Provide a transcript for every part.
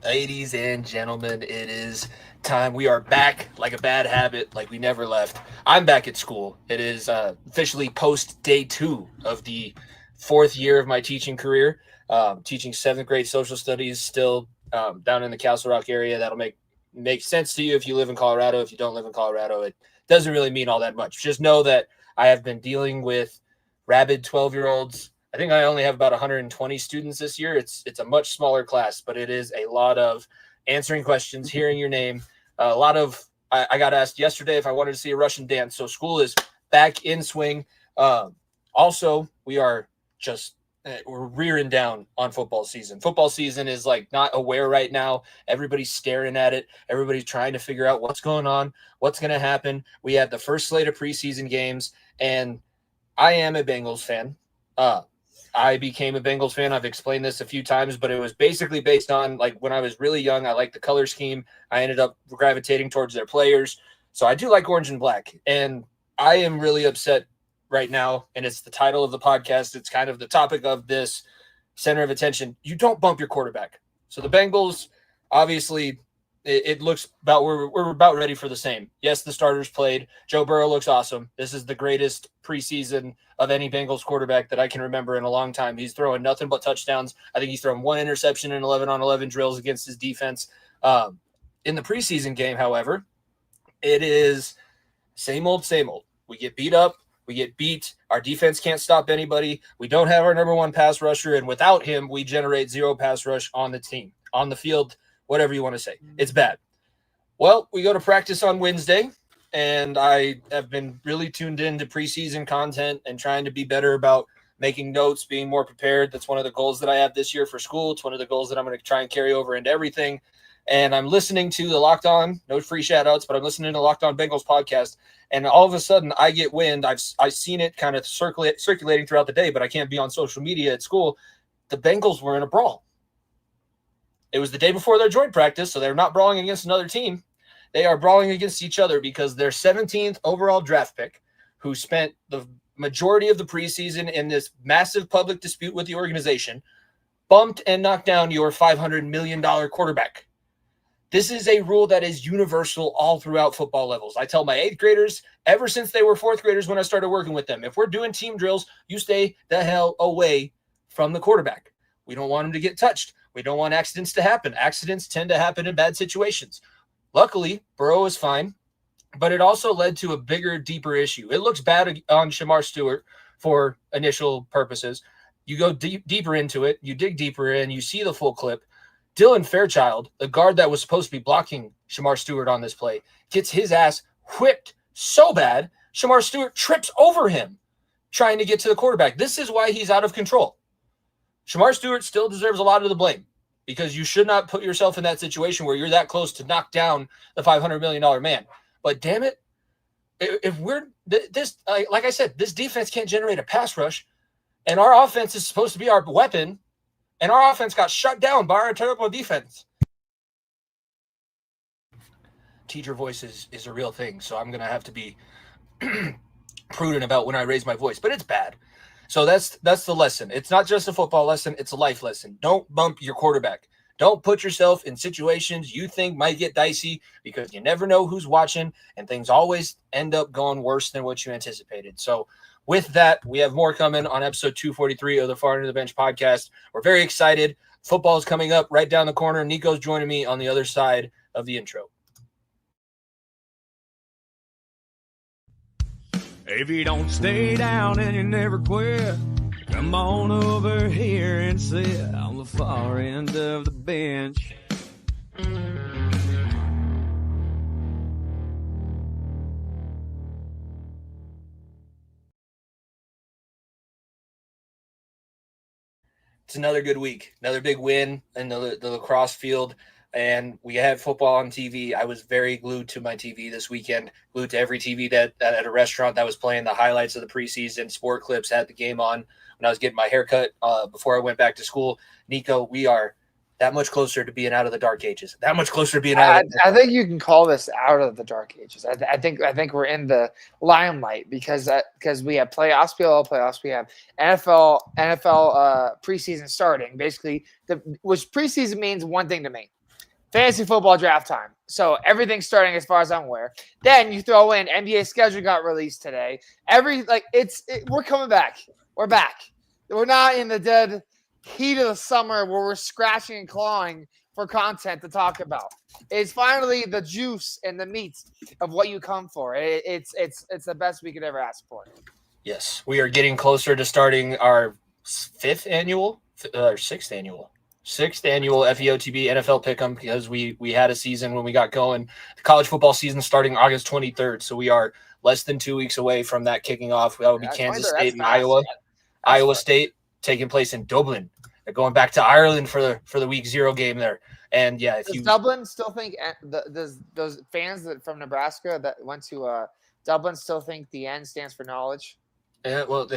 Ladies and gentlemen, it is time. We are back like a bad habit, like we never left. I'm back at school. It is officially post day 2 of the 4th year of my teaching career. Teaching 7th grade social studies still down in the Castle Rock area. That'll make sense to you if you live in Colorado. If you don't live in Colorado, it doesn't really mean all that much. Just know that I have been dealing with rabid 12-year-olds. I think I only have about 120 students this year. It's a much smaller class, but it is a lot of answering questions, hearing your name. A lot of I got asked yesterday if I wanted to see a Russian dance. So school is back in swing. Also, we're rearing down on football season. Football season is like not aware right now. Everybody's staring at it. Everybody's trying to figure out what's going on, what's going to happen. We had the first slate of preseason games, and I am a Bengals fan. I became a Bengals fan. I've explained this a few times, but it was basically based on like when I was really young, I liked the color scheme. I ended up gravitating towards their players. So I do like orange and black. And I am really upset right now. And it's the title of the podcast. It's kind of the topic of this center of attention. You don't bump your quarterback. So the Bengals, obviously, it looks about we're about ready for the same. Yes, the starters played. Joe Burrow looks awesome. This is the greatest preseason of any Bengals quarterback that I can remember in a long time. He's throwing nothing but touchdowns. I think he's thrown one interception in 11-on-11 drills against his defense. In the preseason game, however, it is same old, same old. We get beat up. We get beat. Our defense can't stop anybody. We don't have our number one pass rusher, and without him, we generate 0 pass rush on the team, on the field, whatever you want to say. It's bad. Well, we go to practice on Wednesday, and I have been really tuned into preseason content and trying to be better about making notes, being more prepared. That's one of the goals that I have this year for school. It's one of the goals that I'm going to try and carry over into everything. And I'm listening to the Locked On, no free shout-outs, but I'm listening to the Locked On Bengals podcast, and all of a sudden I get wind. I've seen it kind of circulating throughout the day, but I can't be on social media at school. The Bengals were in a brawl. It was the day before their joint practice, so they're not brawling against another team. They are brawling against each other because their 17th overall draft pick, who spent the majority of the preseason in this massive public dispute with the organization, bumped and knocked down your $500 million quarterback. This is a rule that is universal all throughout football levels. I tell my 8th graders, ever since they were 4th graders when I started working with them, if we're doing team drills, you stay the hell away from the quarterback. We don't want him to get touched. We don't want accidents to happen. Accidents tend to happen in bad situations. Luckily, Burrow is fine, but it also led to a bigger, deeper issue. It looks bad on Shamar Stewart for initial purposes. You go deeper into it, you dig deeper in, you see the full clip. Dylan Fairchild, the guard that was supposed to be blocking Shamar Stewart on this play, gets his ass whipped so bad, Shamar Stewart trips over him trying to get to the quarterback. This is why he's out of control. Shamar Stewart still deserves a lot of the blame because you should not put yourself in that situation where you're that close to knock down the $500 million man. But damn it, if we're this, like I said, this defense can't generate a pass rush, and our offense is supposed to be our weapon, and our offense got shut down by our terrible defense. Teacher voice is a real thing, so I'm going to have to be prudent about when I raise my voice, but it's bad. So that's the lesson. It's not just a football lesson, it's a life lesson. Don't bump your quarterback. Don't put yourself in situations you think might get dicey because you never know who's watching, and things always end up going worse than what you anticipated. So with that, we have more coming on episode 243 of the Far End of the Bench podcast. We're very excited. Football is coming up right down the corner. Nico's joining me on the other side of the intro. If you don't stay down and you never quit, come on over here and sit on the far end of the bench. It's another good week, another big win in the lacrosse field, and we had football on TV. I was very glued to my TV this weekend, glued to every TV that at a restaurant that was playing the highlights of the preseason. Sport Clips had the game on when I was getting my haircut before I went back to school. Nico, we are that much closer to being out of the dark ages. That much closer to being out of the I think you can call this out of the dark ages. I think we're in the limelight because we have playoffs, PLL playoffs, we have NFL preseason starting. Basically, which preseason means one thing to me: fantasy football draft time. So everything's starting as far as I'm aware. Then you throw in NBA schedule got released today. We're coming back. We're back. We're not in the dead heat of the summer where we're scratching and clawing for content to talk about. It's finally the juice and the meat of what you come for. It's the best we could ever ask for. Yes, we are getting closer to starting our sixth annual FEOTB NFL Pick'em because we had a season when we got going. The college football season starting August 23rd, so we are less than 2 weeks away from that kicking off. That would be Kansas State and Iowa. Iowa State taking place in Dublin. They're going back to Ireland for the week 0 game there. And yeah, does Dublin still think does those fans from Nebraska that went to Dublin still think the N stands for knowledge? Yeah, well,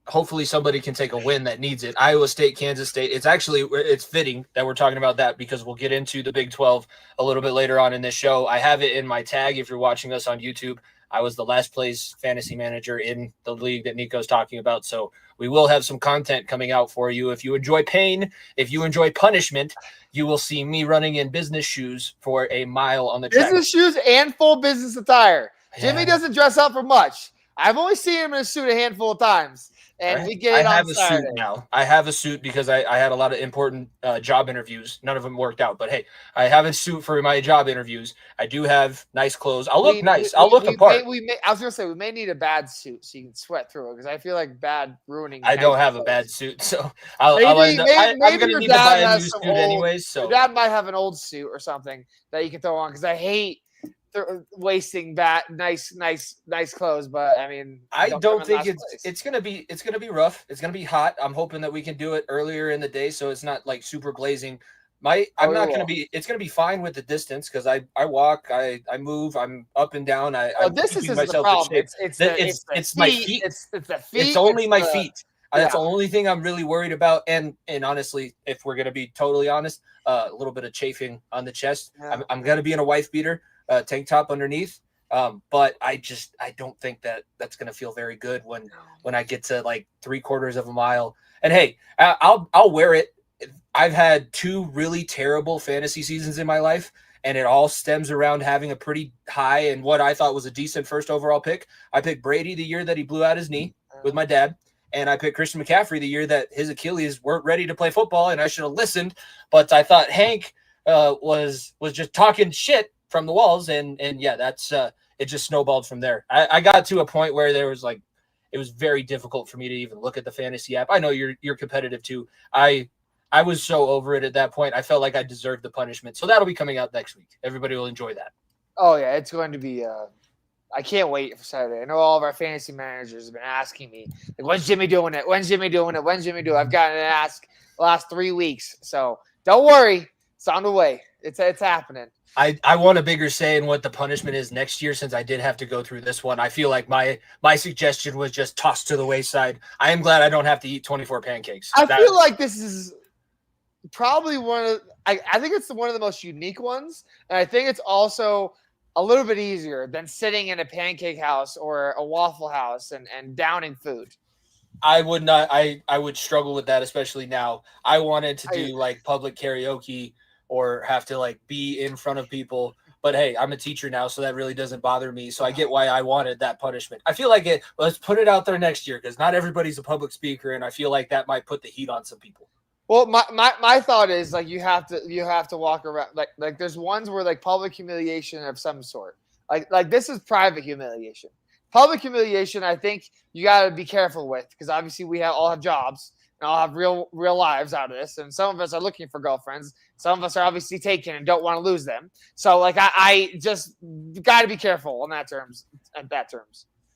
hopefully somebody can take a win that needs it. Iowa State, Kansas State. It's fitting that we're talking about that because we'll get into the Big 12 a little bit later on in this show. I have it in my tag if you're watching us on YouTube. I was the last place fantasy manager in the league that Nico's talking about. So we will have some content coming out for you. If you enjoy pain, if you enjoy punishment, you will see me running in business shoes for a mile on the track. Business shoes and full business attire. Yeah. Jimmy doesn't dress up for much. I've only seen him in a suit a handful of times. And we get it on Saturday. I have a suit now. I have a suit because I had a lot of important job interviews. None of them worked out. But, hey, I have a suit for my job interviews. I do have nice clothes. I'll look nice. I'll look apart. I was going to say, we may need a bad suit so you can sweat through it because I feel like bad ruining. I don't have a bad suit. So I'm going to need to buy a new suit anyways. So your dad might have an old suit or something that you can throw on because I hate wasting nice clothes, but I mean, I don't think it's gonna be rough. It's gonna be hot. I'm hoping that we can do it earlier in the day so it's not like super blazing. It's gonna be fine with the distance because I walk, I move, I'm up and down. This is the problem. It's my feet. It's the feet. It's only my feet. Yeah. That's the only thing I'm really worried about. And honestly, if we're gonna be totally honest, a little bit of chafing on the chest. Yeah. I'm gonna be in a wife beater. Tank top underneath, but I don't think that's gonna feel very good when I get to like 3/4 of a mile. And hey, I'll wear it. I've had 2 really terrible fantasy seasons in my life, and it all stems around having a pretty high and what I thought was a decent first overall pick. I picked Brady the year that he blew out his knee with my dad, and I picked Christian McCaffrey the year that his Achilles weren't ready to play football, and I should have listened. But I thought Hank was just talking shit from the walls, and yeah, that's it just snowballed from there. I got to a point where there was like it was very difficult for me to even look at the fantasy app. I know you're competitive too. I was so over it at that point. I felt like I deserved the punishment. So that'll be coming out next week. Everybody will enjoy that. Oh yeah, it's going to be I can't wait for Saturday. I know all of our fantasy managers have been asking me, like, when's Jimmy doing it? When's Jimmy doing it? When's Jimmy doing it? I've gotten an ask the last 3 weeks. So don't worry. It's on the way. It's happening. I want a bigger say in what the punishment is next year since I did have to go through this one. I feel like my suggestion was just tossed to the wayside. I am glad I don't have to eat 24 pancakes. I feel like this is probably I think it's one of the most unique ones. And I think it's also a little bit easier than sitting in a pancake house or a waffle house and downing food. I would not. I would struggle with that, especially now. I wanted to do like public karaoke or have to like be in front of people. But hey, I'm a teacher now, so that really doesn't bother me. So I get why I wanted that punishment. I feel like let's put it out there next year because not everybody's a public speaker, and I feel like that might put the heat on some people. Well, my thought is like you have to walk around like there's ones where like public humiliation of some sort. Like this is private humiliation. Public humiliation, I think you got to be careful with because obviously we all have jobs and all have real lives out of this. And some of us are looking for girlfriends. Some of us are obviously taken and don't want to lose them. So like I just got to be careful on that terms.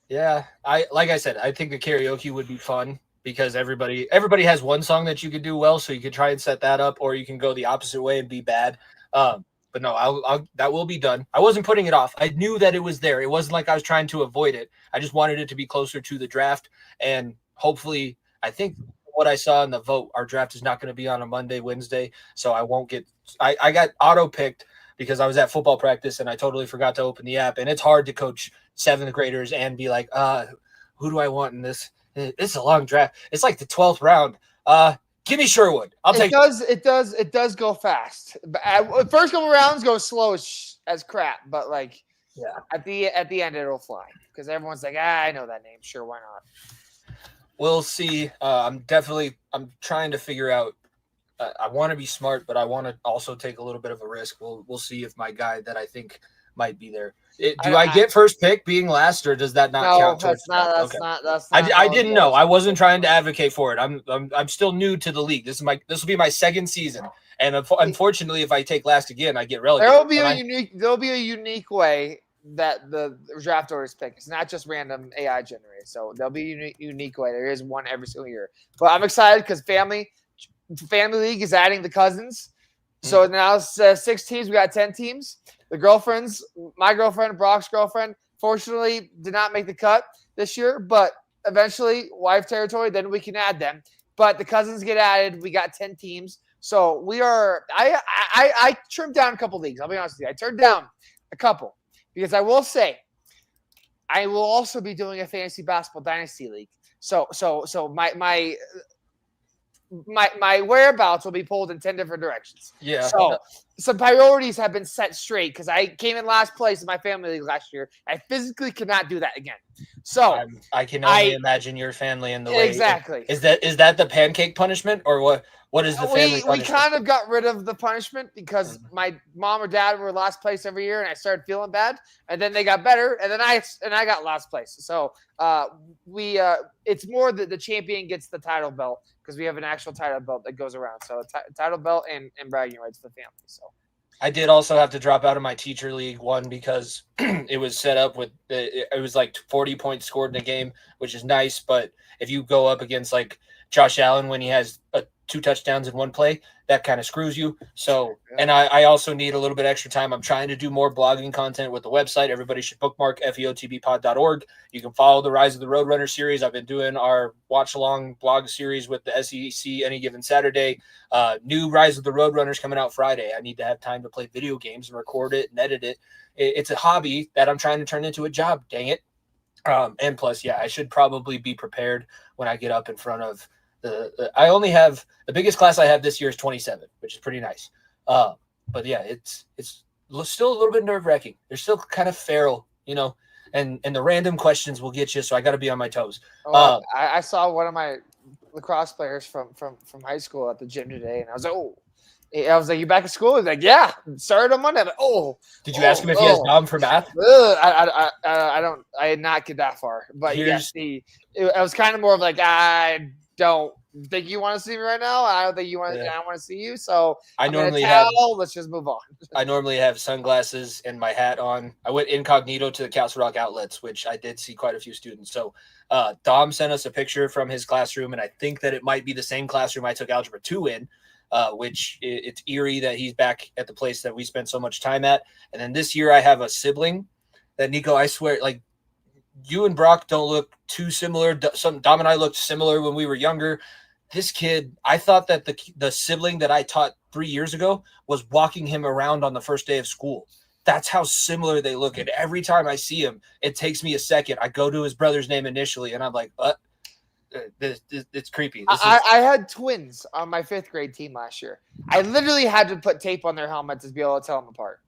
Yeah, like I said, I think the karaoke would be fun because everybody has one song that you could do well, so you could try and set that up, or you can go the opposite way and be bad. But no, that will be done. I wasn't putting it off. I knew that it was there. It wasn't like I was trying to avoid it. I just wanted it to be closer to the draft. And hopefully, I think what I saw in the vote, our draft is not going to be on a Monday, Wednesday. So I won't get – I got auto-picked because I was at football practice and I totally forgot to open the app. And it's hard to coach 7th graders and be like, who do I want in this? It's a long draft. It's like the 12th round. Give me Sherwood. I'll take it. It does go fast. But first couple rounds go slow as crap, but like at the end it'll fly because everyone's like, I know that name. Sure, why not? We'll see. I'm trying to figure out. I want to be smart, but I want to also take a little bit of a risk. We'll see if my guy that I think might be there. Do I get first pick being last, or does that not count? That's not. I didn't know. I wasn't trying to advocate for it. I'm still new to the league. This will be my second season, and unfortunately, if I take last again, I get relegated. There'll be a unique way that the draft order is picked. It's not just random AI generated. So there'll be a unique way. There is one every single year. But I'm excited because Family League is adding the cousins. So now it's 6 teams. We got 10 teams. The girlfriends, my girlfriend, Brock's girlfriend, fortunately did not make the cut this year, but eventually wife territory, then we can add them. But the cousins get added. We got 10 teams. So we are I trimmed down a couple leagues. I'll be honest with you. I turned down a couple because I will say I will also be doing a fantasy basketball dynasty league. So my whereabouts will be pulled in 10 different directions. Yeah. So some priorities have been set straight because I came in last place in my family league last year. I physically cannot do that again. So I can only imagine your family in the way. Exactly. Is that the pancake punishment or what? What is the family punishment? We kind of got rid of the punishment because my mom or dad were last place every year, and I started feeling bad. And then they got better, and then I got last place. So it's more that the champion gets the title belt because we have an actual title belt that goes around. So title belt and bragging rights to the family. So I did also have to drop out of my teacher league one because it was set up with it was like 40 points scored in a game, which is nice. But if you go up against like Josh Allen when he has 2 touchdowns in one play, that kind of screws you. So, and I also need a little bit extra time. I'm trying to do more blogging content with the website. Everybody should bookmark feotbpod.org. You can follow the Rise of the Roadrunner series. I've been doing our watch along blog series with the SEC any given Saturday. New Rise of the Roadrunners coming out Friday. I need to have time to play video games and record it and edit it. It's a hobby that I'm trying to turn into a job. Dang it. And plus, I should probably be prepared when I get up in front of I only have the biggest class I have this year is 27, which is pretty nice. But it's still a little bit nerve wracking. They're still kind of feral, and the random questions will get you. So I got to be on my toes. I saw one of my lacrosse players from high school at the gym today, and I was like, you back at school? He's like, yeah, started on Monday. I'm like, Did you ask him if he has Dom for math? I did not get that far, but it was kind of more of like, I don't think you want to see me right now. I don't think you want. I want to see you. So let's just move on. I normally have sunglasses and my hat on. I went incognito to the Castle Rock outlets, which I did see quite a few students. So Dom sent us a picture from his classroom, and I think that it might be the same classroom I took Algebra 2 in, which it's eerie that he's back at the place that we spent so much time at. And then this year I have a sibling that, Nico, I swear, like, you and Brock don't look too similar. Dom and I looked similar when we were younger. This kid, I thought that the sibling that I taught 3 years ago was walking him around on the first day of school. That's how similar they look. And every time I see him, it takes me a second. I go to his brother's name initially, and I'm like, it's creepy. I had twins on my 5th grade team last year. I literally had to put tape on their helmets to be able to tell them apart.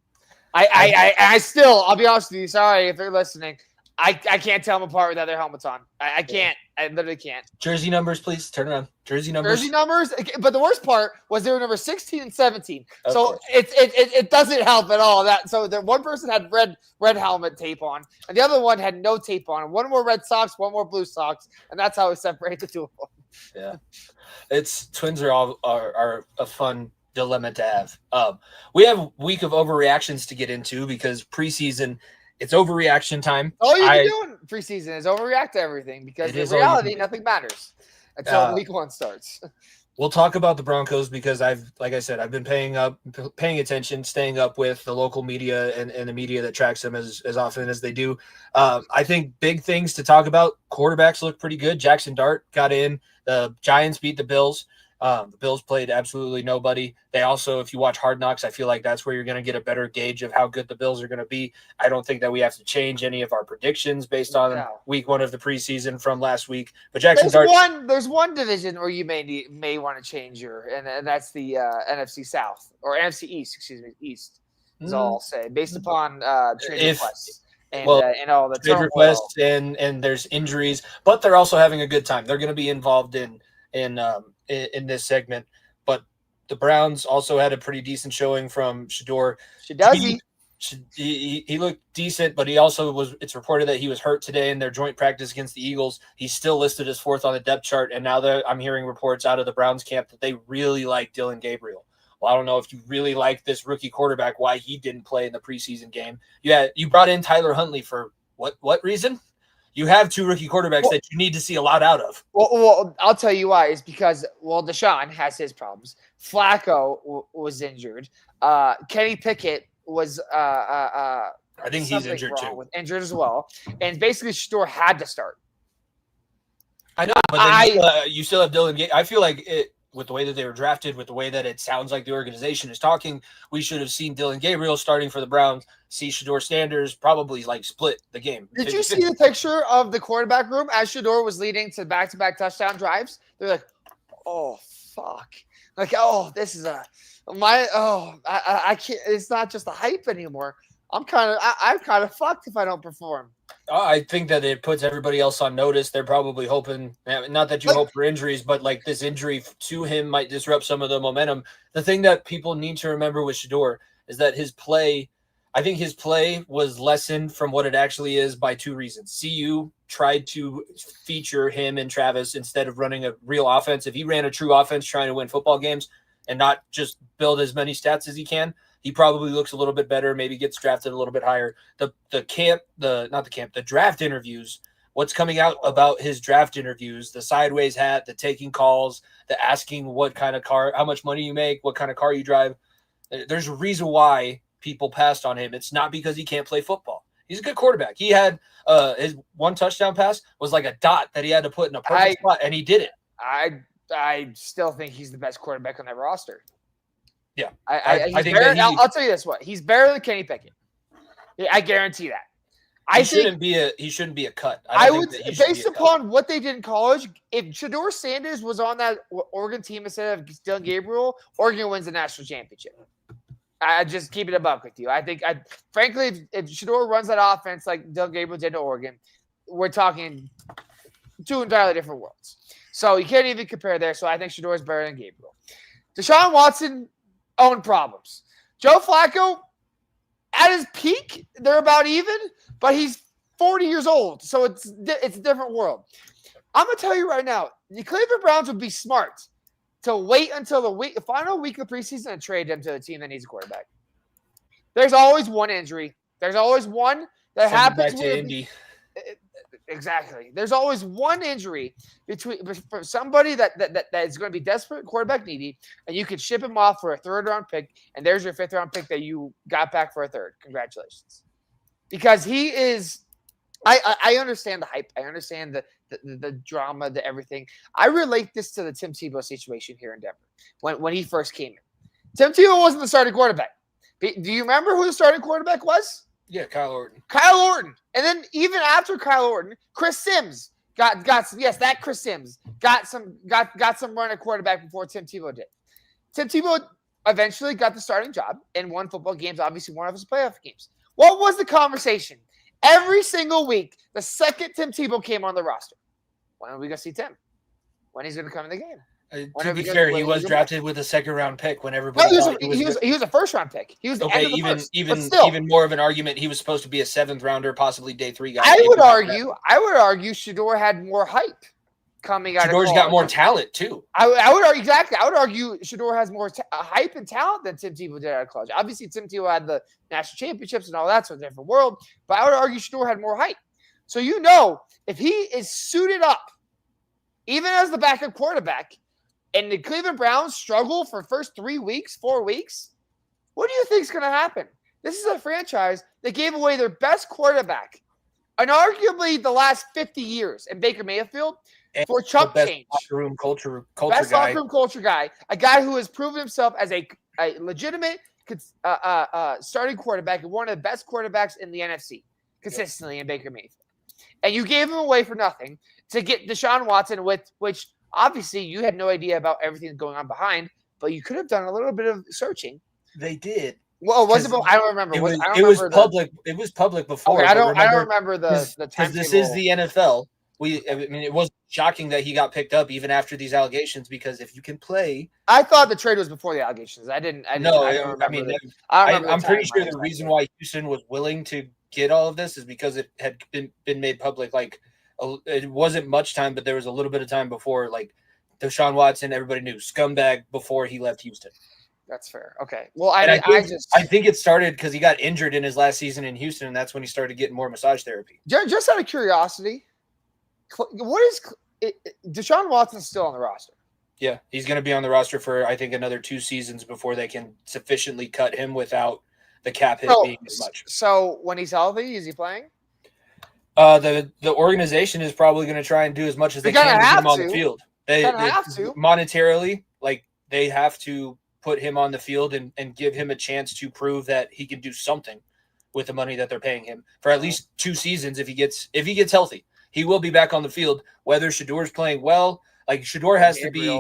I'll be honest with you. Sorry if they're listening. I can't tell them apart without their helmets on. I can't. I literally can't. Jersey numbers, please. Turn around. Jersey numbers. But the worst part was they were number 16 and 17. So it doesn't help at all. So the one person had red helmet tape on, and the other one had no tape on. One more red socks, one more blue socks, and that's how we separate the two of them. Yeah, twins are a fun dilemma to have. We have a week of overreactions to get into because preseason. It's overreaction time. All you're doing preseason is overreact to everything because in reality, nothing matters until week 1 starts. We'll talk about the Broncos because like I said, I've been paying attention, staying up with the local media and the media that tracks them as often as they do. I think big things to talk about. Quarterbacks look pretty good. Jackson Dart got in. The Giants beat the Bills. The Bills played absolutely nobody. They also, if you watch Hard Knocks, I feel like that's where you're going to get a better gauge of how good the Bills are going to be. I don't think that we have to change any of our predictions based on week 1 of the preseason from last week. But Jackson, there's one division where you may want to change and that's the NFC South or NFC East. Excuse me, East is all I'll say based upon trade requests. And all the trade requests and there's injuries, but they're also having a good time. They're going to be involved in this segment. But the Browns also had a pretty decent showing from Shedeur. He looked decent, but he also was. It's reported that he was hurt today in their joint practice against the Eagles. He's still listed as 4th on the depth chart, and now that I'm hearing reports out of the Browns camp that they really like Dylan Gabriel. Well, I don't know if you really like this rookie quarterback, why he didn't play in the preseason game. You brought in Tyler Huntley for what reason? You have 2 rookie quarterbacks that you need to see a lot out of. Well, I'll tell you why. It's because, Deshaun has his problems. Flacco was injured. Kenny Pickett was I think he's injured too. Injured as well. And basically, Shedeur had to start. I know, but you still have Dylan Gabriel. I feel like with the way that they were drafted, with the way that it sounds like the organization is talking, we should have seen Dylan Gabriel starting for the Browns, see Shedeur Sanders probably split the game. Did you see the picture of the quarterback room as Shedeur was leading to back-to-back touchdown drives? They're like, oh, fuck. This is I can't, it's not just a hype anymore. I'm kind of fucked if I don't perform. I think that it puts everybody else on notice. They're probably hoping, not that you hope for injuries, but this injury to him might disrupt some of the momentum. The thing that people need to remember with Shedeur is that I think his play was lessened from what it actually is by 2 reasons. CU tried to feature him and Travis instead of running a real offense. If he ran a true offense trying to win football games and not just build as many stats as he can, he probably looks a little bit better, maybe gets drafted a little bit higher. The draft interviews, what's coming out about his draft interviews, the sideways hat, the taking calls, the asking what kind of car, how much money you make, what kind of car you drive. There's a reason why people passed on him. It's not because he can't play football. He's a good quarterback. He had his 1 touchdown pass was like a dot that he had to put in a perfect spot, and he did it. I still think he's the best quarterback on that roster. Yeah, I think I'll tell you this: he's better than Kenny Pickett. I guarantee that. He shouldn't be a cut. Based upon what they did in college, if Shedeur Sanders was on that Oregon team instead of Dylan Gabriel, Oregon wins the national championship. I just keep it a buck with you. Frankly, if Shedeur runs that offense like Dylan Gabriel did to Oregon, we're talking 2 entirely different worlds. So you can't even compare there. So I think Shedeur is better than Gabriel. Deshaun Watson own problems. Joe Flacco, at his peak, they're about even, but he's 40 years old, so it's a different world. I'm going to tell you right now, the Cleveland Browns would be smart to wait until the final week of the preseason and trade them to the team that needs a quarterback. There's always one injury. There's always one that happens. Back to Indy. Exactly. There's always one injury for somebody that is going to be desperate, quarterback needy, and you could ship him off for a 3rd-round pick, and there's your 5th-round pick that you got back for a 3rd. Congratulations. Because he is – I understand the hype. I understand the drama, the everything. I relate this to the Tim Tebow situation here in Denver when he first came in. Tim Tebow wasn't the starting quarterback. Do you remember who the starting quarterback was? Yeah, Kyle Orton. And then even after Kyle Orton, Chris Sims got Chris Sims got some run at quarterback before Tim Tebow did. Tim Tebow eventually got the starting job and won football games, obviously one of his playoff games. What was the conversation? Every single week, the second Tim Tebow came on the roster. When are we going to see Tim? When he's going to come in the game? To be fair, he was drafted with a 2nd-round pick when everybody he was a 1st-round pick. He was even more of an argument. He was supposed to be a 7th-rounder, possibly day 3 guy. I would argue Shedeur had more hype coming out. Shedor's got more talent too. I would argue exactly. I would argue Shedeur has more hype and talent than Tim Tebow did out of college. Obviously, Tim Tebow had the national championships and all that, so it's a different world. But I would argue Shedeur had more hype. So if he is suited up, even as the backup quarterback, and the Cleveland Browns struggle for first 3 weeks, 4 weeks, what do you think is going to happen? This is a franchise that gave away their best quarterback, and arguably the last 50 years, in Baker Mayfield, And for the chump best change. locker room culture Best guy. locker room culture guy, a guy who has proven himself as a legitimate starting quarterback and one of the best quarterbacks in the NFC consistently in Baker Mayfield. And you gave him away for nothing to get Deshaun Watson, which obviously you had no idea about everything going on behind, but you could have done a little bit of searching. They did. Well, was it? I don't remember. It was public. It was public before. Okay, I don't remember the because this is the NFL. I mean, it was shocking that he got picked up even after these allegations, because if you can play, I thought the trade was before the allegations. I don't remember. I'm pretty sure the reason why Houston was willing to get all of this is because it had been made public. Like, it wasn't much time, but there was a little bit of time before. Like, Deshaun Watson, everybody knew scumbag before he left Houston. That's fair. Okay. Well, I think it started because he got injured in his last season in Houston, and that's when he started getting more massage therapy. Just out of curiosity, what is Deshaun Watson still on the roster? Yeah, he's going to be on the roster for, I think, another 2 seasons before they can sufficiently cut him without the cap hit being as much. So when he's healthy, is he playing? The organization is probably going to try and do as much as they can to get him on the field. They have to. Monetarily, like, they have to put him on the field and give him a chance to prove that he can do something with the money that they're paying him for at least 2 seasons. If he gets healthy, he will be back on the field. Whether Shador's playing well, like, Shador has to be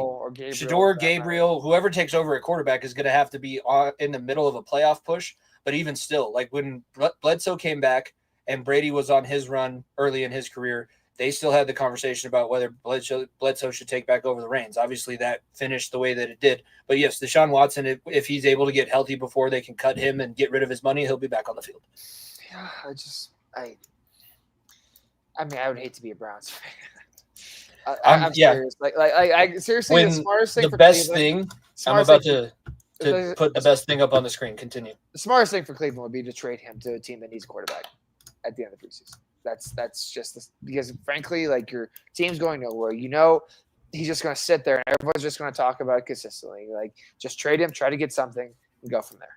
Gabriel, whoever takes over at quarterback is going to have to be in the middle of a playoff push. But even still, like, when Bledsoe came back and Brady was on his run early in his career, they still had the conversation about whether Bledsoe should take back over the reins. Obviously, that finished the way that it did. But yes, Deshaun Watson, if he's able to get healthy before they can cut him and get rid of his money, he'll be back on the field. Yeah, I would hate to be a Browns fan. I'm serious. Like, seriously, the smartest thing for Cleveland. I'm about to put the best thing up on the screen. Continue. The smartest thing for Cleveland would be to trade him to a team that needs a quarterback at the end of the preseason. That's just because, frankly, like, your team's going nowhere. You know, he's just going to sit there and everyone's just going to talk about it consistently. Like, just trade him, try to get something, and go from there.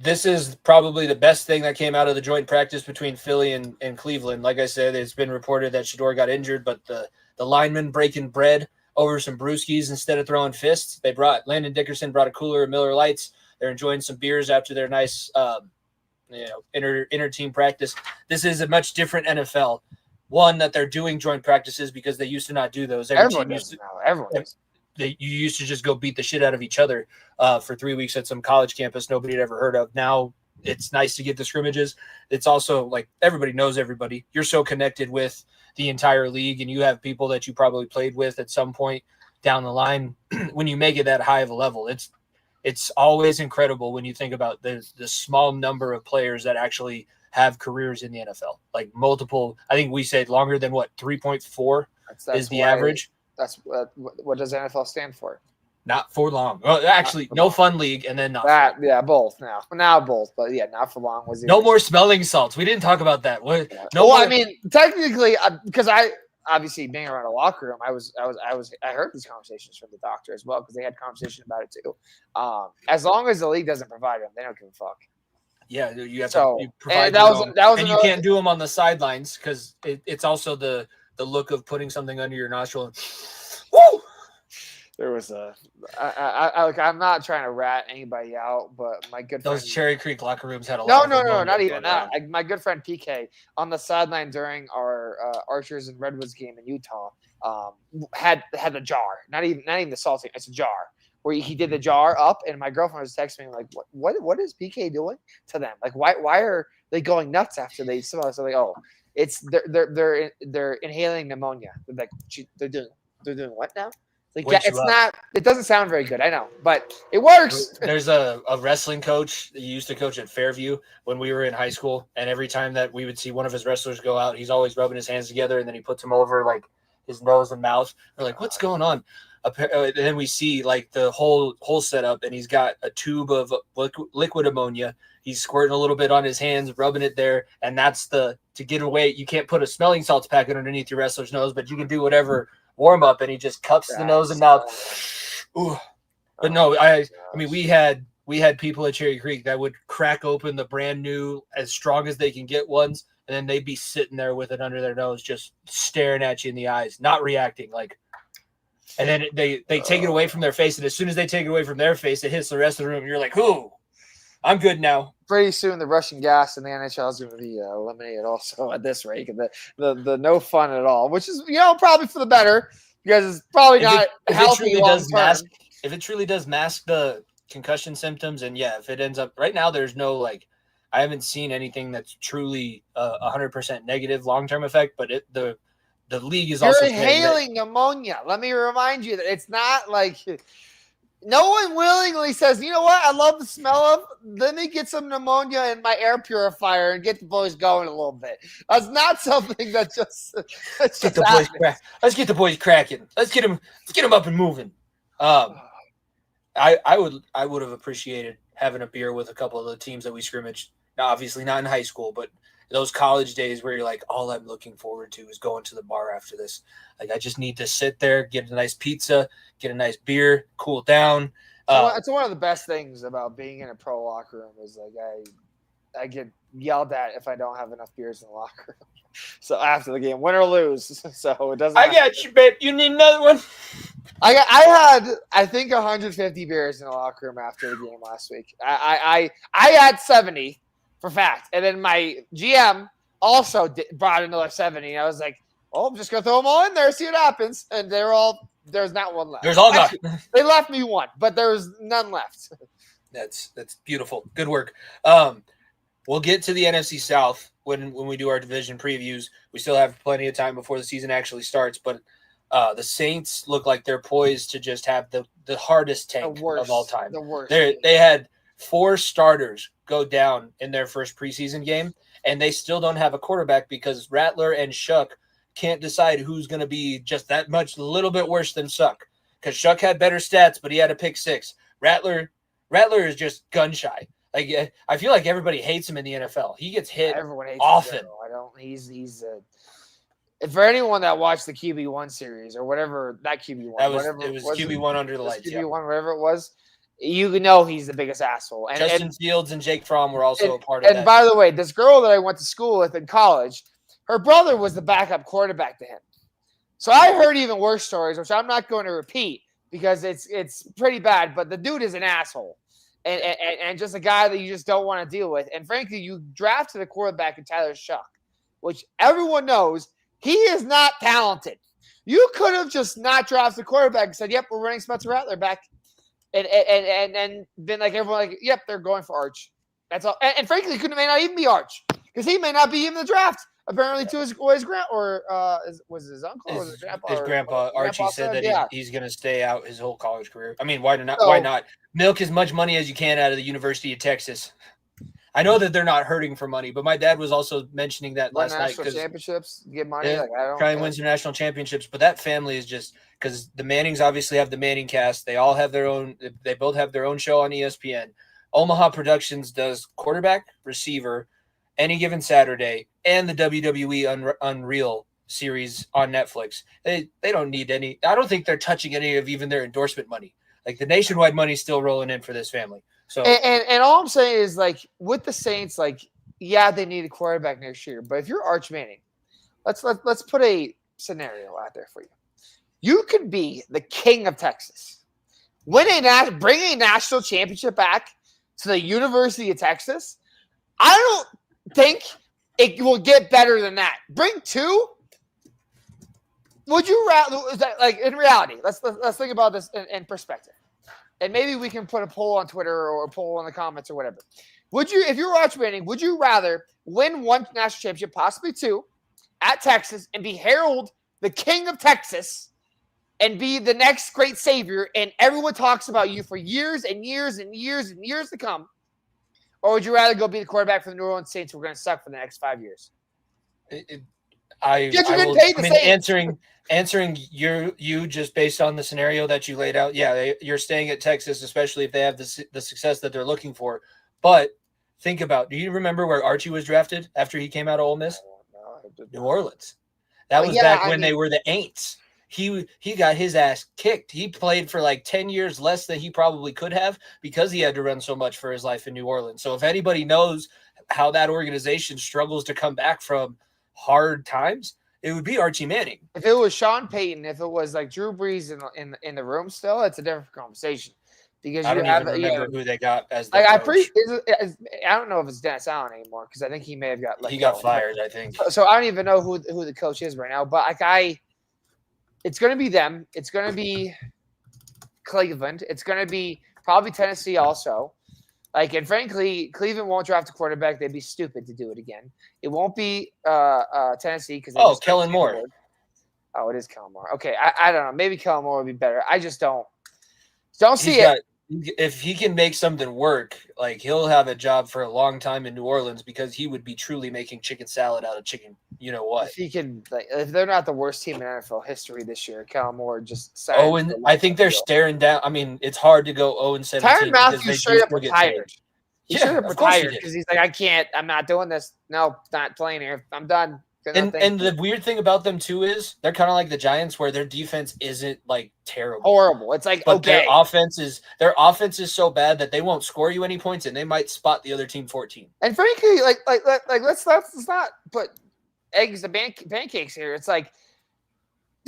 This is probably the best thing that came out of the joint practice between Philly and Cleveland. Like I said, it's been reported that Shador got injured, but the linemen breaking bread over some brewskis instead of throwing fists. Landon Dickerson brought a cooler of Miller Lights. They're enjoying some beers after their nice inter-team practice. This is a much different NFL. One, that they're doing joint practices because they used to not do those. Everyone does. You used to just go beat the shit out of each other for 3 weeks at some college campus nobody had ever heard of. Now it's nice to get the scrimmages. It's also like everybody knows everybody. You're so connected with the entire league, and you have people that you probably played with at some point down the line. When you make it that high of a level, it's always incredible when you think about the small number of players that actually have careers in the NFL. Like, multiple, I think we said longer than 3.4 is the average. That's what does NFL stand for? Not for long. Well, actually, no fun league, and then not that. Yeah, both now both, but yeah, not for long was no more smelling salts. We didn't talk about that. I mean, technically, because I obviously being around a locker room, I heard these conversations from the doctor as well, because they had conversation about it too. As long as the league doesn't provide them, they don't give a fuck. Yeah, you have to provide them, and you can't do them on the sidelines because it's also the look of putting something under your nostril. And, woo! There was I'm not trying to rat anybody out, but my good friend, those Cherry Creek locker rooms had a lot. No, not even that. My good friend PK on the sideline during our Archers and Redwoods game in Utah had a jar, not even the salting. It's a jar where he did the jar up, and my girlfriend was texting me like, "What is PK doing to them? Like, why are they going nuts after they smell it?" So like, oh, it's they're inhaling pneumonia. They're like, they're doing what now? Like, yeah, it's not. It doesn't sound very good, I know, but it works. There's a wrestling coach that used to coach at Fairview when we were in high school, and every time that we would see one of his wrestlers go out, he's always rubbing his hands together, and then he puts them over like his nose and mouth. We're like, what's going on? And then we see like the whole setup, and he's got a tube of liquid ammonia. He's squirting a little bit on his hands, rubbing it there, and that's to get away. You can't put a smelling salts packet underneath your wrestler's nose, but you can do whatever warm up, and he just cups the nose and mouth. Ooh. But no, I mean, we had people at Cherry Creek that would crack open the brand new, as strong as they can get ones, and then they'd be sitting there with it under their nose, just staring at you in the eyes, not reacting. And then they take it away from their face, and as soon as they take it away from their face, it hits the rest of the room. You're like, "Ooh, I'm good now." Pretty soon, the Russian gas in the NHL is going to be eliminated also at this rate. The no fun at all, which is probably for the better because it's probably not healthy long term. If it truly does mask the concussion symptoms, and if it ends up right now, there's no I haven't seen anything that's truly 100% negative long-term effect, but the league is also inhaling pneumonia. Let me remind you that it's not like no one willingly says, you know what, I love the smell of. Let me get some pneumonia in my air purifier and get the boys going a little bit. That's not something that just let's get the boys cracking. Let's get them up and moving. I would have appreciated having a beer with a couple of the teams that we scrimmaged. Now, obviously not in high school, but those college days where you're like, all I'm looking forward to is going to the bar after this. I just need to sit there, get a nice pizza, get a nice beer, cool down. It's one of the best things about being in a pro locker room is I get yelled at if I don't have enough beers in the locker room. So after the game, win or lose. So it doesn't. I got you, babe. You need another one? I had, I think, 150 beers in the locker room after the game last week. I had 70 for fact, and then my GM also brought another 70. And I was like, "Oh, I'm just gonna throw them all in there, see what happens." And there's not one left. There's all gone. They left me one, but there's none left. That's beautiful. Good work. We'll get to the NFC South when we do our division previews. We still have plenty of time before the season actually starts, but the Saints look like they're poised to just have the hardest tank of all time. The worst. They had 4 starters go down in their first preseason game, and they still don't have a quarterback because Rattler and Shuck can't decide who's going to be just that much, a little bit worse than Shuck. Because Shuck had better stats, but he had a pick 6. Rattler is just gun shy. I feel like everybody hates him in the NFL. He gets hit often. Him. I don't. He's for anyone that watched the QB1 series or whatever that QB1, it was QB1 under the lights. QB1, whatever it was. You know he's the biggest asshole. And Justin Fields and Jake Fromm were also a part of that. And by the way, this girl that I went to school with in college, her brother was the backup quarterback to him. So I heard even worse stories, which I'm not going to repeat because it's pretty bad. But the dude is an asshole, and just a guy that you just don't want to deal with. And frankly, you drafted a quarterback in Tyler Shuck, which everyone knows he is not talented. You could have just not drafted a quarterback and said, "Yep, we're running Spencer Rattler back." And been like everyone like, yep, they're going for Arch. That's all. And frankly, it may not even be Arch because he may not be in the draft. Apparently, to his grand or was his uncle or his grandpa? His grandpa Archie said that he's going to stay out his whole college career. I mean, why not? Why not milk as much money as you can out of the University of Texas? I know that they're not hurting for money, but my dad was also mentioning that last night because championships get money. Yeah, try and win some national championships, but that family is just because the Mannings obviously have the Manning cast. They all have their own. They both have their own show on ESPN. Omaha Productions does quarterback, receiver, Any Given Saturday, and the WWE Unreal series on Netflix. They don't need any. I don't think they're touching any of even their endorsement money. Like the nationwide money is still rolling in for this family. So and all I'm saying is like with the Saints, like they need a quarterback next year. But if you're Arch Manning, let's put a scenario out there for you. You could be the king of Texas, bring a national championship back to the University of Texas. I don't think it will get better than that. Bring 2. Would you rather? Like in reality, let's think about this in perspective. And maybe we can put a poll on Twitter or a poll in the comments or whatever. Would you, if you're Arch Manning, would you rather win 1 national championship, possibly 2, at Texas and be heralded the king of Texas and be the next great savior and everyone talks about you for years and years and years and years to come? Or would you rather go be the quarterback for the New Orleans Saints who are going to suck for the next 5 years? Answering you just based on the scenario that you laid out. Yeah, you're staying at Texas, especially if they have the success that they're looking for. But think about, do you remember where Archie was drafted after he came out of Ole Miss? New Orleans. That was back when they were the Aints. he got his ass kicked. He played for like 10 years less than he probably could have because he had to run so much for his life in New Orleans. So if anybody knows how that organization struggles to come back from hard times, it would be Archie Manning. If it was Sean Payton, if it was like Drew Brees in the room still, it's a different conversation. Because I don't even remember who they got as the coach. I don't know if it's Dennis Allen anymore because I think he may have got he got fired, I think. So I don't even know who the coach is right now. But it's going to be them. It's going to be Cleveland. It's going to be probably Tennessee also. And frankly, Cleveland won't draft a quarterback. They'd be stupid to do it again. It won't be Tennessee because Kellen Moore. Oh, it is Kellen Moore. Okay, I don't know. Maybe Kellen Moore would be better. I just don't see it. If he can make something work, he'll have a job for a long time in New Orleans because he would be truly making chicken salad out of chicken. You know what? If he can, if they're not the worst team in NFL history this year, Kellen Moore just. I think they're staring down. I mean, it's hard to go 0-17. Tyrann Mathieu straight up retired. He should have retired because he's like, I can't. I'm not doing this. No, not playing here. I'm done. And the weird thing about them too is they're kind of like the Giants, where their defense isn't terrible, horrible. It's but their offense is so bad that they won't score you any points, and they might spot the other team 14. And frankly, let's not put eggs in pancakes here. It's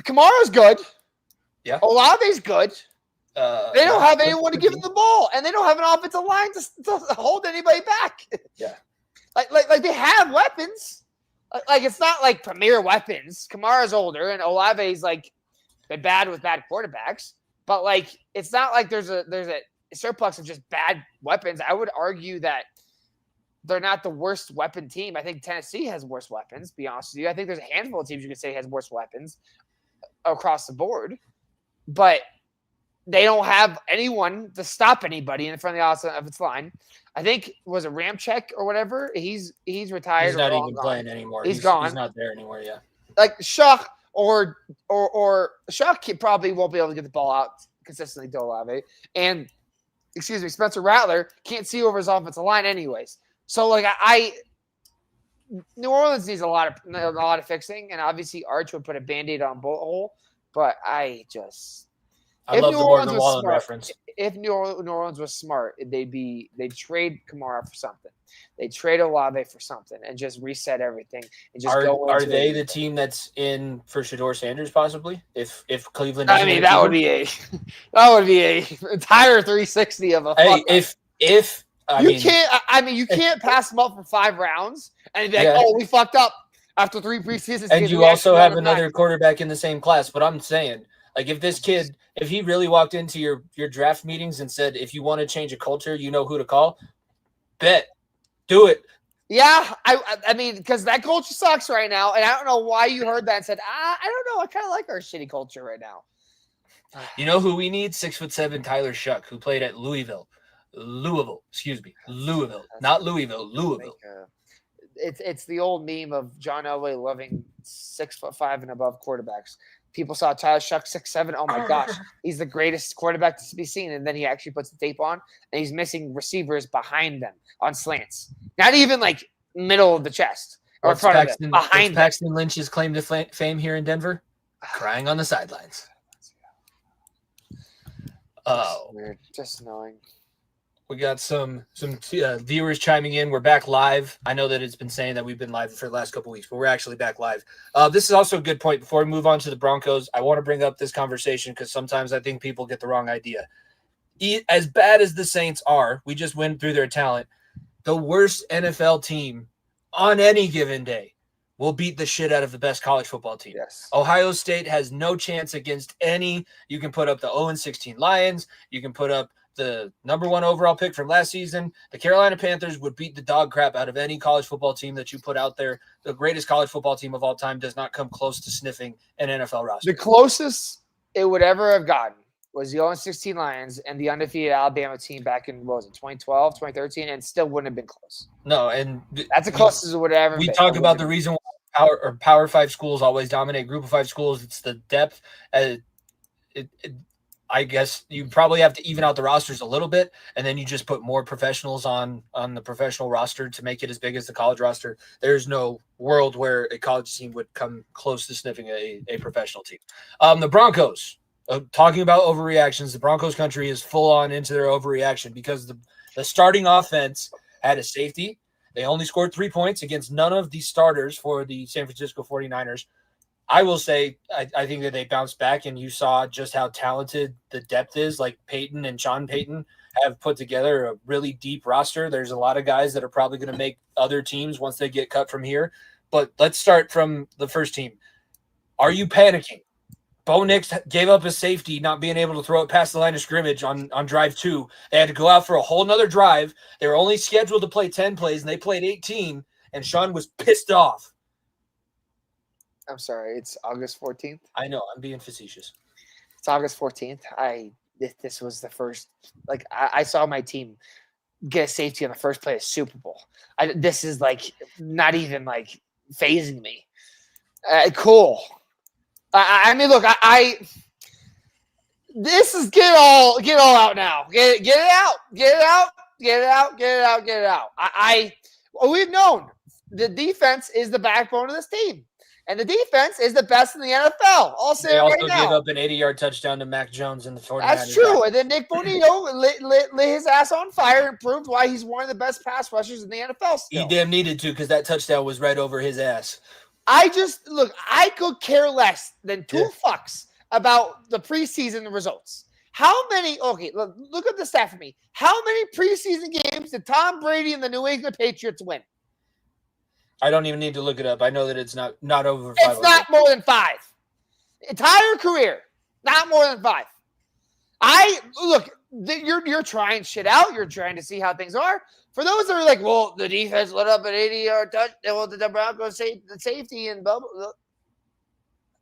Kamara's good. Yeah, Olave's good. They don't have anyone to give them the ball, and they don't have an offensive line to hold anybody back. Yeah, they have weapons. It's not like premier weapons. Kamara's older, and Olave's been bad with bad quarterbacks. But it's not like there's a surplus of just bad weapons. I would argue that they're not the worst weapon team. I think Tennessee has worse weapons. To be honest with you, I think there's a handful of teams you could say has worse weapons across the board, but they don't have anyone to stop anybody in front of its line. I think was a Ramczyk or whatever. He's retired. He's not even playing anymore. He's gone. He's not there anymore. Yeah. Shuck or Shuck probably won't be able to get the ball out consistently to Olave. And Spencer Rattler can't see over his offensive line anyways. So New Orleans needs a lot of fixing, and obviously Arch would put a Band-Aid on bullet hole. But I love the Morgan Wallen reference. If New Orleans was smart, they'd trade Kamara for something. They'd trade Olave for something and just reset everything and just go. Are they the team that's in for Shedeur Sanders possibly? If Cleveland, that would be a entire 360 of a. Hey, you can't pass him up for 5 rounds and be we fucked up after 3 preseasons. And you also have another quarterback in the same class. But I'm saying, if this kid, if he really walked into your draft meetings and said, if you want to change a culture, you know who to call, do it. Yeah, I mean, because that culture sucks right now, and I don't know why you heard that and said, I don't know, I kind of like our shitty culture right now. You know who we need? 6'7" Tyler Shuck, who played at Louisville, not Louisville, Louisville. It's the old meme of John Elway loving 6'5" and above quarterbacks. People saw Tyler Shuck 6'7". Oh my gosh, he's the greatest quarterback to be seen. And then he actually puts the tape on, and he's missing receivers behind them on slants. Not even middle of the chest or in front of them. Behind Paxton Lynch's claim to fame here in Denver? Crying on the sidelines. Oh, weird. Just annoying. We got some viewers chiming in. We're back live. I know that it's been saying that we've been live for the last couple of weeks, but we're actually back live. This is also a good point. Before we move on to the Broncos, I want to bring up this conversation because sometimes I think people get the wrong idea. As bad as the Saints are, we just went through their talent. The worst NFL team on any given day will beat the shit out of the best college football team. Yes. Ohio State has no chance against any. You can put up the 0-16 Lions. You can put up the number 1 overall pick from last season. The Carolina Panthers would beat the dog crap out of any college football team that you put out there. The greatest college football team of all time does not come close to sniffing an NFL roster. The closest it would ever have gotten was the 0-16 Lions and the undefeated Alabama team back in, 2012, 2013, and still wouldn't have been close. No, and that's the closest it would ever been. We talk about the reason why Power 5 schools always dominate Group of 5 schools. It's the depth. I guess you probably have to even out the rosters a little bit, and then you just put more professionals on the professional roster to make it as big as the college roster. There's no world where a college team would come close to sniffing a professional team. The Broncos, talking about overreactions, the Broncos country is full on into their overreaction because the starting offense had a safety. They only scored 3 points against none of the starters for the San Francisco 49ers. I will say, I think that they bounced back, and you saw just how talented the depth is. Like Peyton and Sean Payton have put together a really deep roster. There's a lot of guys that are probably going to make other teams once they get cut from here. But let's start from the first team. Are you panicking? Bo Nix gave up his safety, not being able to throw it past the line of scrimmage on drive 2. They had to go out for a whole nother drive. They were only scheduled to play 10 plays, and they played 18, and Sean was pissed off. I'm sorry, it's August 14th. I know, I'm being facetious. It's August 14th. This was the first, like, I saw my team get a safety on the first play of Super Bowl. This is like not even like phasing me. Cool. I mean, look, this is get all out now. Get it out. We've known the defense is the backbone of this team. And the defense is the best in the NFL. I'll say they it right also now. gave up an 80-yard touchdown to Mac Jones in the 49ers. That's true. And then Nick Bonito lit his ass on fire and proved why he's one of the best pass rushers in the NFL still. He damn needed to because that touchdown was right over his ass. I could care less than two fucks about the preseason results. How many – okay, look at the stat for me. How many preseason games did Tom Brady and the New England Patriots win? I don't even need to look it up. I know that it's not over 500. It's not more than 5. Entire career, not more than 5. You're trying shit out. You're trying to see how things are. For those that are like, well, the defense let up an 80-yard touch. Well, the Broncos saved the safety and blah, blah, blah.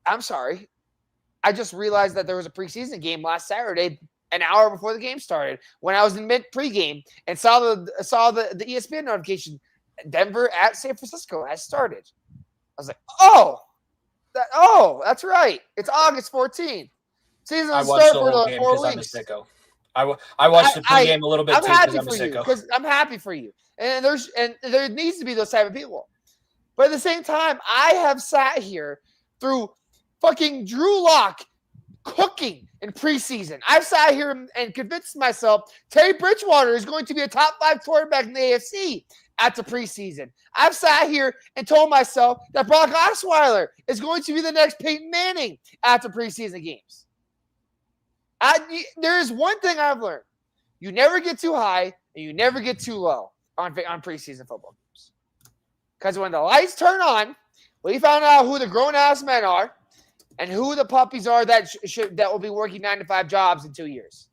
I'm sorry. I just realized that there was a preseason game last Saturday, an hour before the game started, when I was in mid pregame and saw the ESPN notification. Denver at San Francisco has started. I was like, that's right. It's August 14th. Season I will watched start the for whole the game 4 because I'm a weeks. sicko. I watched the pregame a little bit I'm too happy because I'm a for you sicko. because I'm happy for you. And there needs to be those type of people. But at the same time, I have sat here through fucking Drew Lock cooking in preseason. I've sat here and convinced myself Teddy Bridgewater is going to be a top 5 quarterback in the AFC at the preseason. I've sat here and told myself that Brock Osweiler is going to be the next Peyton Manning at the preseason games. There is one thing I've learned. You never get too high and you never get too low on preseason football games. Because when the lights turn on, we found out who the grown-ass men are and who the puppies are that will be working 9-to-5 jobs in 2 years.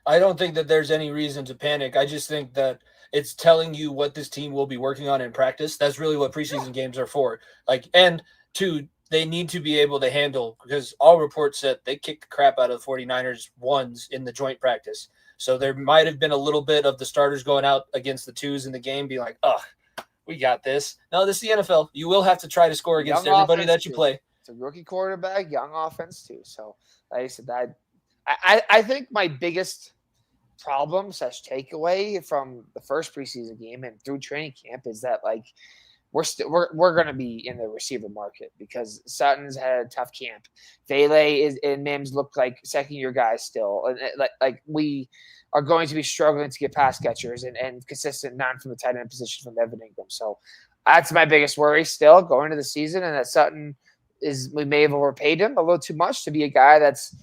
I don't think that there's any reason to panic. I just think that it's telling you what this team will be working on in practice. That's really what preseason games are for. And two, they need to be able to handle, because all reports said they kicked the crap out of the 49ers ones in the joint practice. So there might have been a little bit of the starters going out against the twos in the game being like, we got this. No, this is the NFL. You will have to try to score against everybody that you play. It's a rookie quarterback, young offense too. So like I said, I think my biggest problem / takeaway from the first preseason game and through training camp is that we're going to be in the receiver market because Sutton's had a tough camp. Vele and Mims look like second-year guys still. And we are going to be struggling to get pass catchers and consistent non from the tight end position from Evan Ingram. So that's my biggest worry still going into the season, and that Sutton we may have overpaid him a little too much to be a guy that's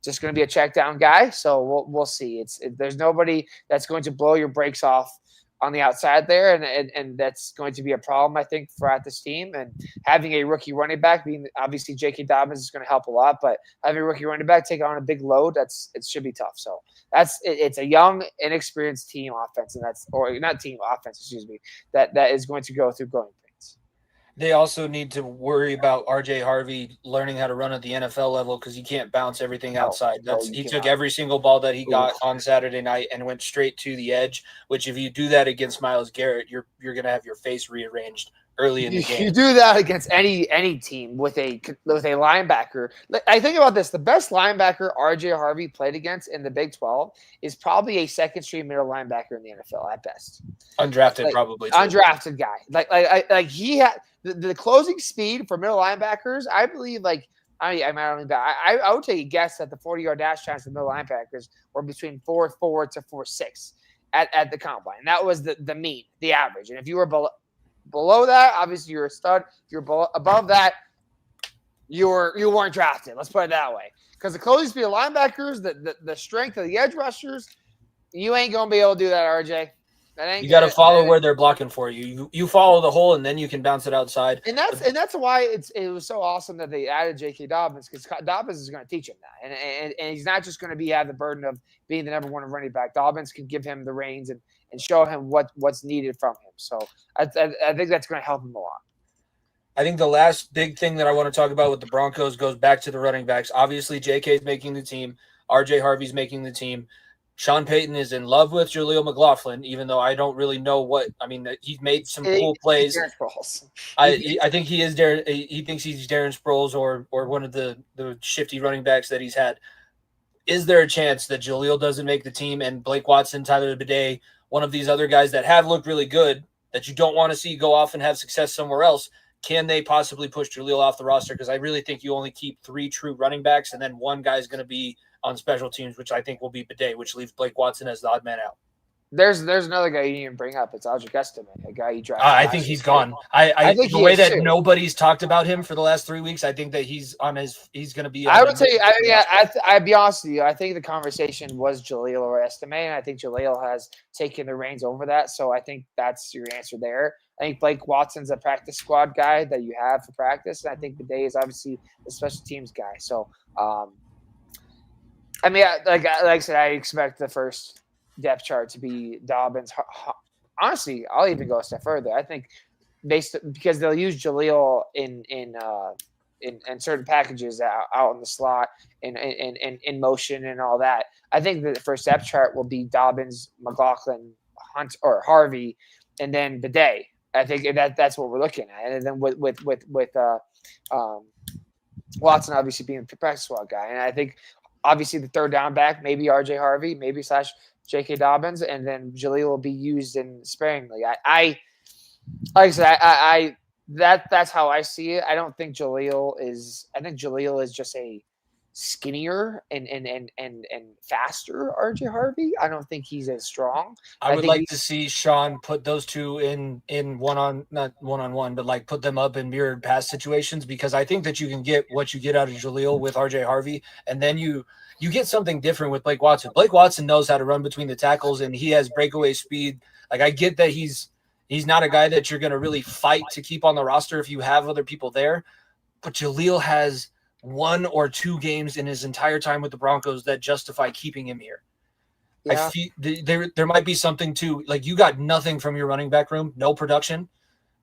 just going to be a check down guy. So we'll see. There's nobody that's going to blow your brakes off on the outside there, and that's going to be a problem, I think, for this team. And having a rookie running back, being obviously J.K. Dobbins, is going to help a lot, but having a rookie running back take on a big load, it should be tough. So it's a young, inexperienced team offense, and that is going to go through growing pains. They also need to worry about R.J. Harvey learning how to run at the NFL level because he can't bounce everything outside. He took every single ball that he got on Saturday night and went straight to the edge, which if you do that against Myles Garrett, you're going to have your face rearranged early in the You game. do that against any team with a linebacker. I think about this: the best linebacker RJ Harvey played against in the Big 12 is probably a second string middle linebacker in the NFL at best. Undrafted, probably too. Undrafted guy. Like he had the closing speed for middle linebackers. I believe I would take a guess that the 40-yard dash times for middle linebackers were between 4.4 to 4.6 at the combine. That was the mean, the average. And if you were below that, obviously you're a stud. If you're above that, you weren't drafted. Let's put it that way. Because the closing speed of linebackers, the strength of the edge rushers, you ain't gonna be able to do that, RJ. You got to follow where they're blocking for you. You follow the hole, and then you can bounce it outside. And that's why it was so awesome that they added J.K. Dobbins, because Dobbins is going to teach him that, and he's not just going to have the burden of being the number one running back. Dobbins can give him the reins and show him what's needed from him. So I think that's going to help him a lot. I think the last big thing that I want to talk about with the Broncos goes back to the running backs. Obviously, J.K. is making the team. R.J. Harvey's making the team. Sean Payton is in love with Jaleel McLaughlin, even though I don't really know what – I mean, he's made some cool plays. I think he is – he thinks he's Darren Sproles or one of the shifty running backs that he's had. Is there a chance that Jaleel doesn't make the team and Blake Watson, Tyler Bidet, one of these other guys that have looked really good that you don't want to see go off and have success somewhere else, can they possibly push Jaleel off the roster? Because I really think you only keep 3 true running backs, and then one guy is going to be – on special teams, which I think will be Bidet, which leaves Blake Watson as the odd man out. There's another guy you didn't even bring up. It's Aldrick Estime, a guy you drafted. I think he's gone. I think the way that nobody's talked about him for the last 3 weeks, I think that he's going to be. I would say, I'd be honest with you. I think the conversation was Jaleel or Estime, and I think Jaleel has taken the reins over that. So I think that's your answer there. I think Blake Watson's a practice squad guy that you have for practice, and I think Bidet is obviously a special teams guy. So, I mean, like I said, I expect the first depth chart to be Dobbins. Honestly, I'll even go a step further. I think because they'll use Jaleel in certain packages out in the slot, in motion and all that. I think the first depth chart will be Dobbins, McLaughlin, Hunt, or Harvey, and then Bidet. I think that's what we're looking at. And then with Watson obviously being the practice squad guy, and I think. Obviously, the third down back, maybe RJ Harvey, maybe / J.K. Dobbins, and then Jaleel will be used in sparingly. Like I said, that's how I see it. I don't think Jaleel is. I think Jaleel is just a skinnier and faster RJ Harvey. I don't think he's as strong. I would like to see Sean put those two in not one-on-one, but like put them up in mirrored pass situations, because I think that you can get what you get out of Jaleel with RJ Harvey, and then you get something different with Blake Watson. Blake Watson knows how to run between the tackles, and he has breakaway speed. Like, I get that he's not a guy that you're going to really fight to keep on the roster if you have other people there, but Jaleel has 1 or 2 games in his entire time with the Broncos that justify keeping him here. Yeah. I feel there might be something too. Like, you got nothing from your running back room, no production.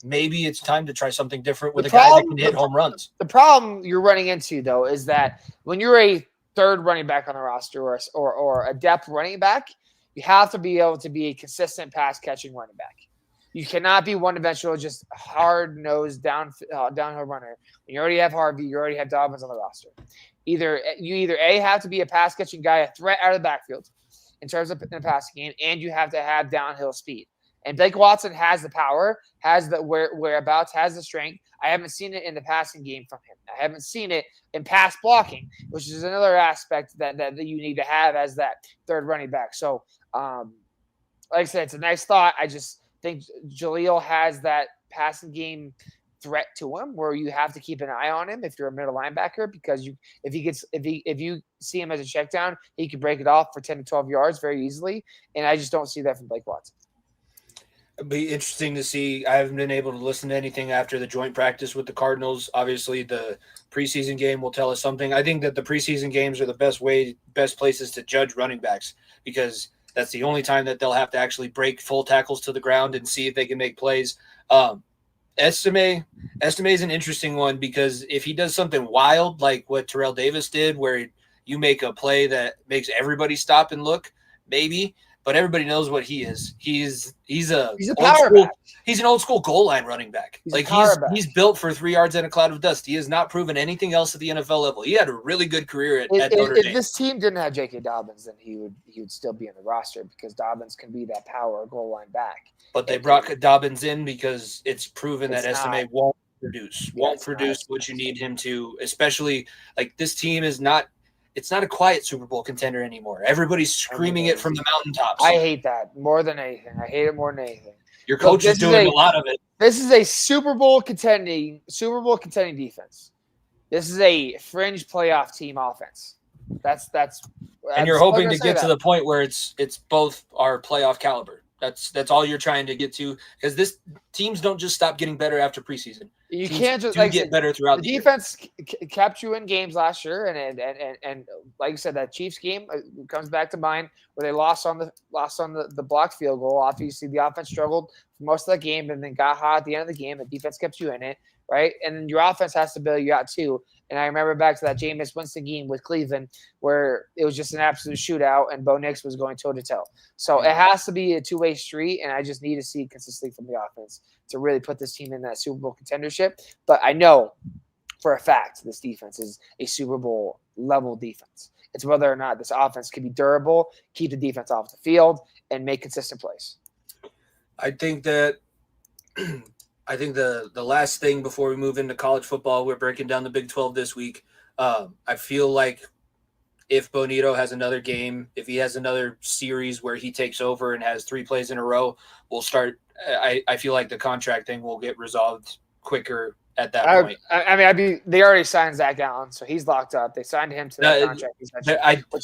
Maybe it's time to try something different with a guy that can hit home runs. The problem you're running into, though, is that when you're a third running back on the roster or a depth running back, you have to be able to be a consistent pass catching running back. You cannot be one-dimensional, just hard-nosed downhill runner. When you already have Harvey, you already have Dobbins on the roster. You either have to be a pass-catching guy, a threat out of the backfield in terms of the passing game, and you have to have downhill speed. And Blake Watson has the power, has the whereabouts, has the strength. I haven't seen it in the passing game from him. I haven't seen it in pass blocking, which is another aspect that you need to have as that third running back. So, like I said, it's a nice thought. I just think Jaleel has that passing game threat to him where you have to keep an eye on him if you're a middle linebacker, because if you see him as a check down, he can break it off for 10 to 12 yards very easily. And I just don't see that from Blake Watson. It'd be interesting to see. I haven't been able to listen to anything after the joint practice with the Cardinals. Obviously, the preseason game will tell us something. I think that the preseason games are the best places to judge running backs, because that's the only time that they'll have to actually break full tackles to the ground and see if they can make plays. Estime is an interesting one, because if he does something wild like what Terrell Davis did, where you make a play that makes everybody stop and look, maybe. but everybody knows what he is. He's a power back. He's an old school goal line running back. He's built for 3 yards and a cloud of dust. He has not proven anything else at the NFL level. He had a really good career at Notre Dame. If this team didn't have J.K. Dobbins, then he would still be in the roster because Dobbins can be that power goal line back. But they brought Dobbins in because it's proven that SMA won't produce what you need him to, especially like this team is not. It's not a quiet Super Bowl contender anymore. Everybody's screaming it from the mountaintops. I hate that more than anything. I hate it more than anything. Your coach is doing a lot of it. This is a Super Bowl contending defense. This is a fringe playoff team offense. That's and you're hoping to get to the point where it's both our playoff caliber. That's all you're trying to get to, because this teams don't just stop getting better after preseason. You teams can't just get better throughout the defense. Kept you in games last year, and like you said, that Chiefs game comes back to mind where they lost on the blocked field goal. Obviously, the offense struggled for most of that game, and then got hot at the end of the game. The defense kept you in it, right? And then your offense has to bail you out too. And I remember back to that Jameis Winston game with Cleveland where it was just an absolute shootout and Bo Nix was going toe-to-toe. So it has to be a two-way street, and I just need to see consistency from the offense to really put this team in that Super Bowl contendership. But I know for a fact this defense is a Super Bowl level defense. It's whether or not this offense can be durable, keep the defense off the field, and make consistent plays. I think that the last thing before we move into college football, we're breaking down the Big 12 this week. I feel like if Bonito has another game, if he has another series where he takes over and has 3 plays in a row, we'll start. I feel like the contract thing will get resolved quicker at that point. They already signed Zach Allen, so he's locked up. They signed him to that contract.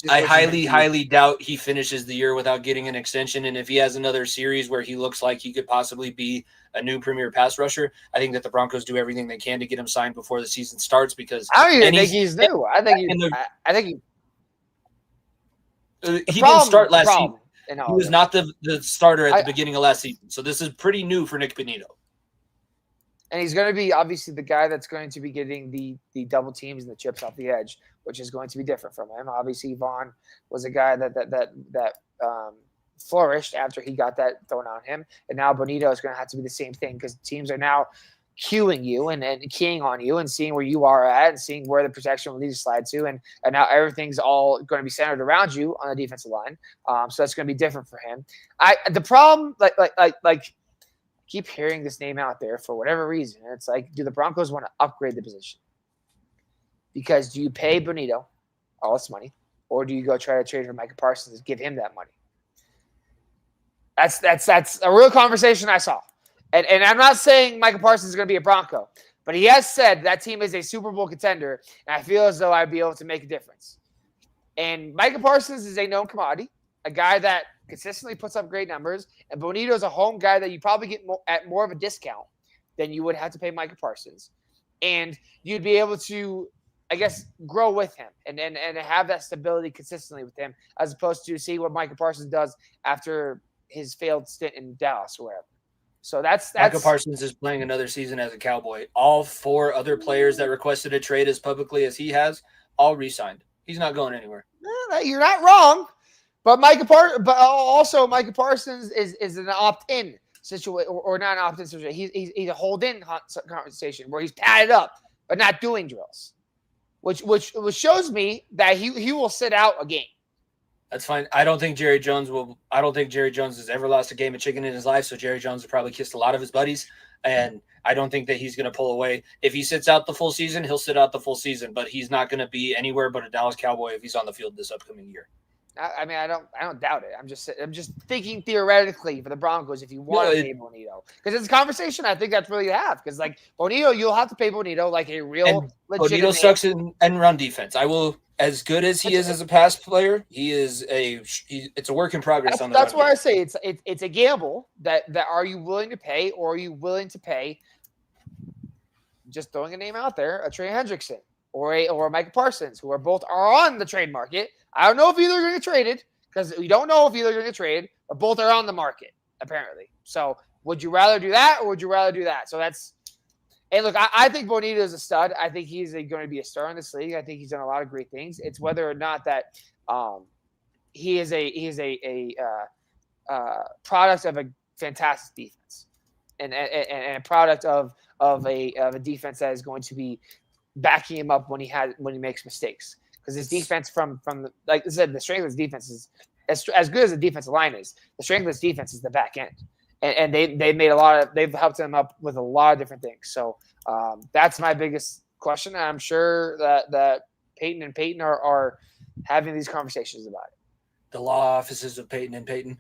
I highly doubt he finishes the year without getting an extension. And if he has another series where he looks like he could possibly be a new premier pass rusher, I think that the Broncos do everything they can to get him signed before the season starts, because I don't even think he's new. I think he didn't start last season. He was not the starter at the beginning of last season. So this is pretty new for Nick Bonito. And he's going to be obviously the guy that's going to be getting the double teams and the chips off the edge, which is going to be different from him. Obviously, Vaughn was a guy that flourished after he got that thrown on him. And now Bonito is going to have to be the same thing, because teams are now cueing you and keying on you and seeing where you are at and seeing where the protection will need to slide to. And now everything's all going to be centered around you on the defensive line. So that's going to be different for him. The problem, like keep hearing this name out there for whatever reason. It's like, do the Broncos want to upgrade the position? Because do you pay Bonito all this money, or do you go try to trade for Micah Parsons and give him that money? That's a real conversation I saw. And I'm not saying Micah Parsons is going to be a Bronco, but he has said that team is a Super Bowl contender, and I feel as though I'd be able to make a difference. And Micah Parsons is a known commodity, a guy that consistently puts up great numbers, and Bonito is a home guy that you probably get at more of a discount than you would have to pay Micah Parsons. And you'd be able to, I guess, grow with him and have that stability consistently with him, as opposed to see what Micah Parsons does after his failed stint in Dallas or wherever. So that's Micah Parsons is playing another season as a Cowboy. All 4 other players that requested a trade as publicly as he has, all re-signed. He's not going anywhere. You're not wrong. But Micah Parsons is an opt-in situation, or not an opt-in situation. He's a hold-in conversation where he's padded up but not doing drills, which shows me that he will sit out a game. That's fine. I don't think Jerry Jones has ever lost a game of chicken in his life, so Jerry Jones has probably kissed a lot of his buddies, and I don't think that he's going to pull away. If he sits out the full season, he'll sit out the full season, but he's not going to be anywhere but a Dallas Cowboy if he's on the field this upcoming year. I don't doubt it. I'm just thinking theoretically for the Broncos if you want to pay Bonito, because it's a conversation I think that's really to have. Because like Bonito, you'll have to pay Bonito like a real. Bonito sucks in run defense. I will, as good as he is as a pass player, it's a work in progress. That's why I say it's a gamble. That are you willing to pay, or are you willing to pay? Just throwing a name out there, a Trey Hendrickson or Micah Parsons, who are on the trade market. I don't know if either are going to get traded, because we don't know if either are going to get traded, but both are on the market, apparently. So would you rather do that, or would you rather do that? So that's – and look, I think Bonito is a stud. I think he's going to be a star in this league. I think he's done a lot of great things. It's whether or not that he is a product of a fantastic defense, and a product of a defense that is going to be backing him up when he makes mistakes. Because his defense from like I said, the strength of his defense is as good as the defensive line is. The strength of his defense is the back end, and they've helped him up with a lot of different things. So that's my biggest question. And I'm sure that Peyton and Peyton are having these conversations about it. The law offices of Peyton and Peyton.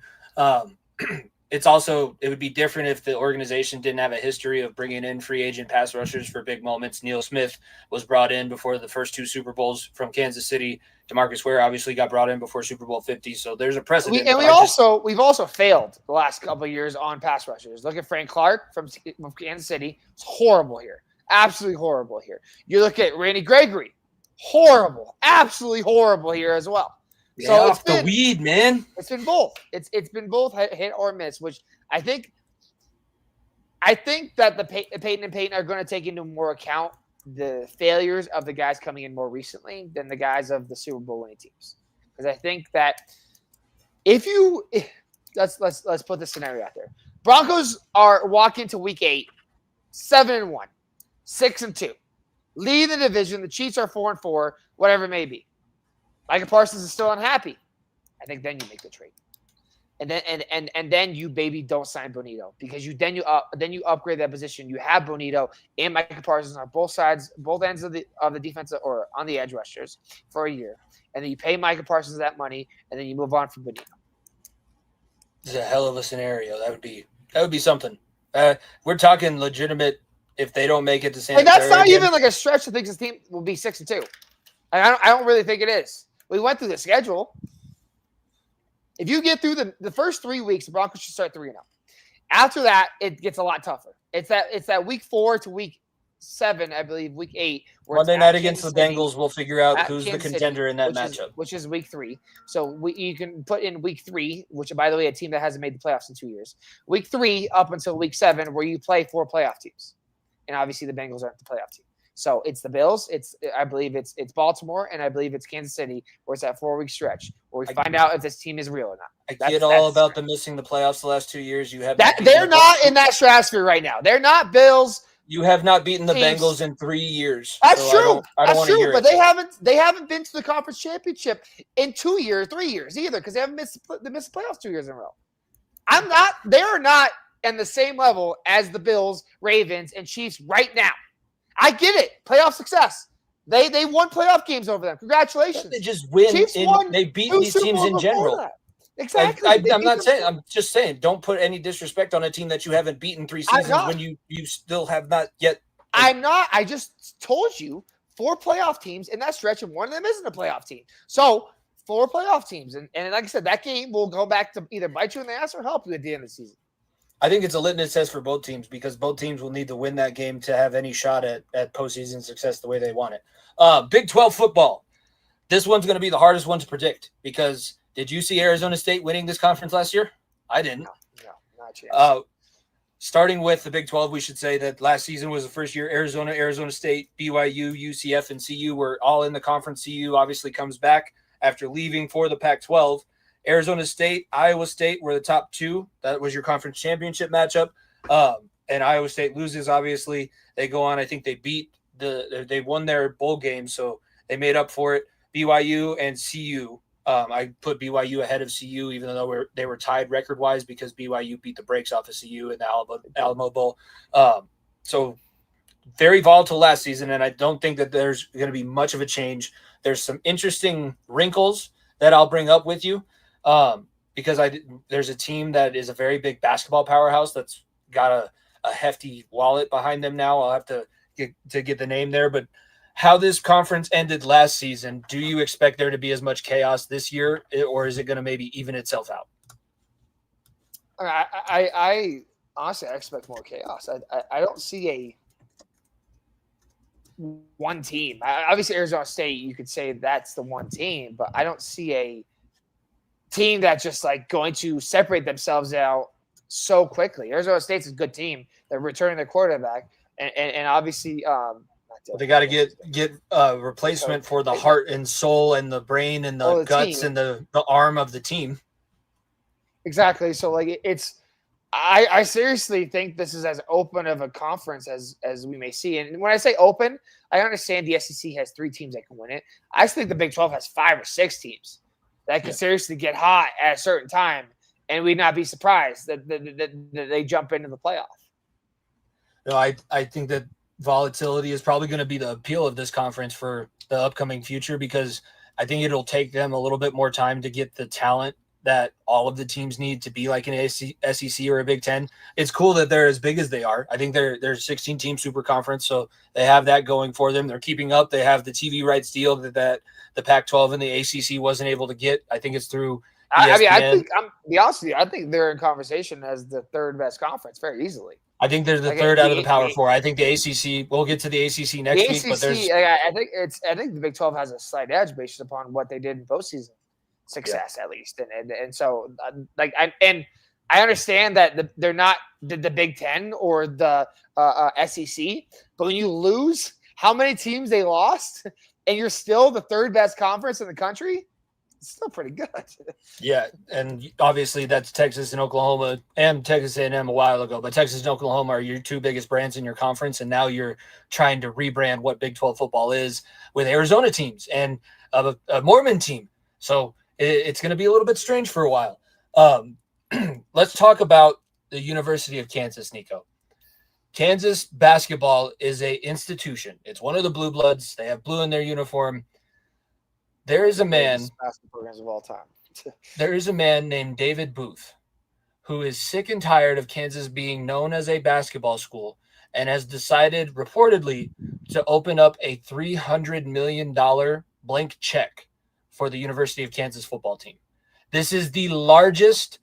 It would be different if the organization didn't have a history of bringing in free agent pass rushers for big moments. Neil Smith was brought in before the first 2 Super Bowls from Kansas City. DeMarcus Ware obviously got brought in before Super Bowl 50. So there's a precedent. We've also failed the last couple of years on pass rushers. Look at Frank Clark from Kansas City. It's horrible here. Absolutely horrible here. You look at Randy Gregory. Horrible. Absolutely horrible here as well. So off the weed, man. It's been both. It's been both hit or miss, which I think that the Peyton and Peyton are going to take into more account the failures of the guys coming in more recently than the guys of the Super Bowl winning teams. Because I think that let's put this scenario out there. Broncos are walking to week 8, 7-1, 6-2, lead the division. The Chiefs are 4-4, whatever it may be. Micah Parsons is still unhappy. I think then you make the trade, and then you don't sign Bonito because you upgrade that position. You have Bonito and Micah Parsons on both ends of the defense or on the edge rushers for a year, and then you pay Micah Parsons that money, and then you move on from Bonito. This is a hell of a scenario. That would be something. We're talking legitimate. If they don't make it to San Antonio, that's not even like a stretch to think this team will be 6-2. I don't really think it is. We went through the schedule. If you get through the first 3 weeks, the Broncos should start 3-0. After that, it gets a lot tougher. It's that week 4 to week 7, I believe, week 8. Monday night against the Bengals, we'll figure out who's the contender in that matchup. Which is week 3. So you can put in week 3, which, by the way, a team that hasn't made the playoffs in 2 years. Week 3 up until week 7, where you play 4 playoff teams. And obviously the Bengals aren't the playoff team. So it's the Bills, I believe it's Baltimore, and I believe it's Kansas City, where it's that 4-week stretch where we find out if this team is real or not. I get all about them missing the playoffs the last 2 years. You have they're not in that stratosphere right now. They're not Bills. You have not beaten the Bengals in 3 years. That's true. That's true. But they haven't been to the conference championship in 2 years, 3 years either, because they missed the playoffs 2 years in a row. They are not in the same level as the Bills, Ravens, and Chiefs right now. I get it. Playoff success. They won playoff games over them. Congratulations. They just win. They beat these teams in general. Exactly. I'm not saying. I'm just saying. Don't put any disrespect on a team that you haven't beaten 3 seasons when you still have not yet. I'm not. I just told you 4 playoff teams in that stretch, and one of them isn't a playoff team. So 4 playoff teams, and like I said, that game will go back to either bite you in the ass or help you at the end of the season. I think it's a litmus test for both teams because both teams will need to win that game to have any shot at postseason success the way they want it. Big 12 football. This one's going to be the hardest one to predict because did you see Arizona State winning this conference last year? I didn't. No, not a chance. Starting with the Big 12, we should say that last season was the first year Arizona State, BYU, UCF, and CU were all in the conference. CU obviously comes back after leaving for the Pac-12. Arizona State, Iowa State were the top 2. That was your conference championship matchup. And Iowa State loses, obviously. They go on. I think they won their bowl game, so they made up for it. BYU and CU. I put BYU ahead of CU, even though they were tied record-wise because BYU beat the brakes off of CU in the Alamo Bowl. So very volatile last season, and I don't think that there's going to be much of a change. There's some interesting wrinkles that I'll bring up with you. Because there's a team that is a very big basketball powerhouse that's got a hefty wallet behind them now. I'll have to get the name there. But how this conference ended last season, do you expect there to be as much chaos this year, or is it going to maybe even itself out? I honestly expect more chaos. I don't see a one team. Obviously, Arizona State, you could say that's the one team, but I don't see a team that's just like going to separate themselves out so quickly. Arizona State's a good team. They're returning their quarterback, and obviously, they got to get a replacement for the heart and soul and the brain and the guts team. And the arm of the team. Exactly. So like I seriously think this is as open of a conference as we may see. And when I say open, I understand the SEC has 3 teams that can win it. I think the Big 12 has 5 or 6 teams that could seriously get hot at a certain time, and we'd not be surprised that they jump into the playoff. No, I think that volatility is probably going to be the appeal of this conference for the upcoming future, because I think it'll take them a little bit more time to get the talent that all of the teams need to be like an SEC or a Big Ten. It's cool that they're as big as they are. I think they're 16 team super conference, so they have that going for them. They're keeping up. They have the TV rights deal that the Pac-12 and the ACC wasn't able to get. I think it's through ESPN. I mean, I think I'm be honest with you. I think they're in conversation as the 3rd best conference very easily. I think they're the 3rd out of the Power 4. I think the ACC. We'll get to the ACC next week, but there's. I think the Big 12 has a slight edge based upon what they did in postseason success, at least, and so I understand that they're not the Big 10 or the SEC, but when you lose how many teams they lost, and you're still the 3rd best conference in the country. It's still pretty good. Yeah, and obviously that's Texas and Oklahoma and Texas A&M a while ago, but Texas and Oklahoma are your 2 biggest brands in your conference, and now you're trying to rebrand what Big 12 football is with Arizona teams and a Mormon team. So it's going to be a little bit strange for a while. Let's talk about the University of Kansas, Nico. Kansas basketball is a institution. It's one of the blue bloods. They have blue in their uniform. There is a man programs of all time. There is a man named David Booth who is sick and tired of Kansas being known as a basketball school and has decided reportedly to open up a $300 million blank check for the University of Kansas football team. This is the largest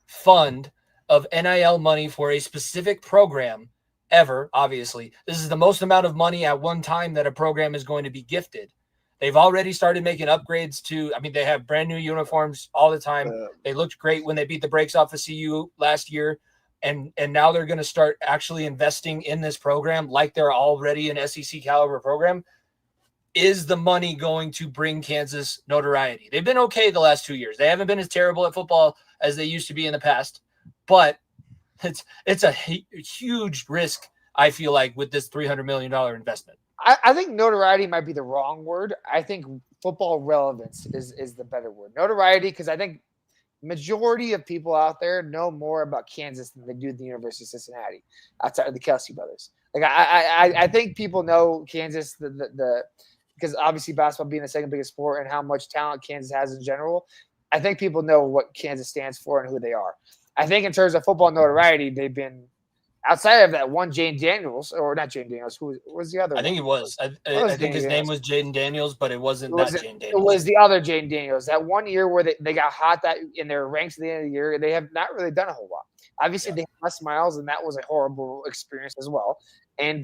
fund of NIL money for a specific program ever, obviously. This is the most amount of money at one time that a program is going to be gifted. They've already started making upgrades they have brand new uniforms all the time. They looked great when they beat the brakes off of CU last year. And now they're going to start actually investing in this program like they're already an SEC caliber program. Is the money going to bring Kansas notoriety? They've been okay the last 2 years. They haven't been as terrible at football as they used to be in the past, but it's a huge risk, I feel like, with this $300 million investment. I think notoriety might be the wrong word. I think football relevance is the better word. Notoriety, because I think majority of people out there know more about Kansas than they do the University of Cincinnati outside of the Kelsey brothers. Like I think people know Kansas because obviously basketball being the 2nd biggest sport and how much talent Kansas has in general. I think people know what Kansas stands for and who they are. I think in terms of football notoriety, they've been outside of that one Jane Daniels, or not Jane Daniels, who was the other one? I think it was. I think his name was Jaden Daniels, but it wasn't Jane Daniels. It was the other Jane Daniels. That 1 year where they got hot that in their ranks at the end of the year, they have not really done a whole lot. Obviously, they had Les Miles, and that was a horrible experience as well.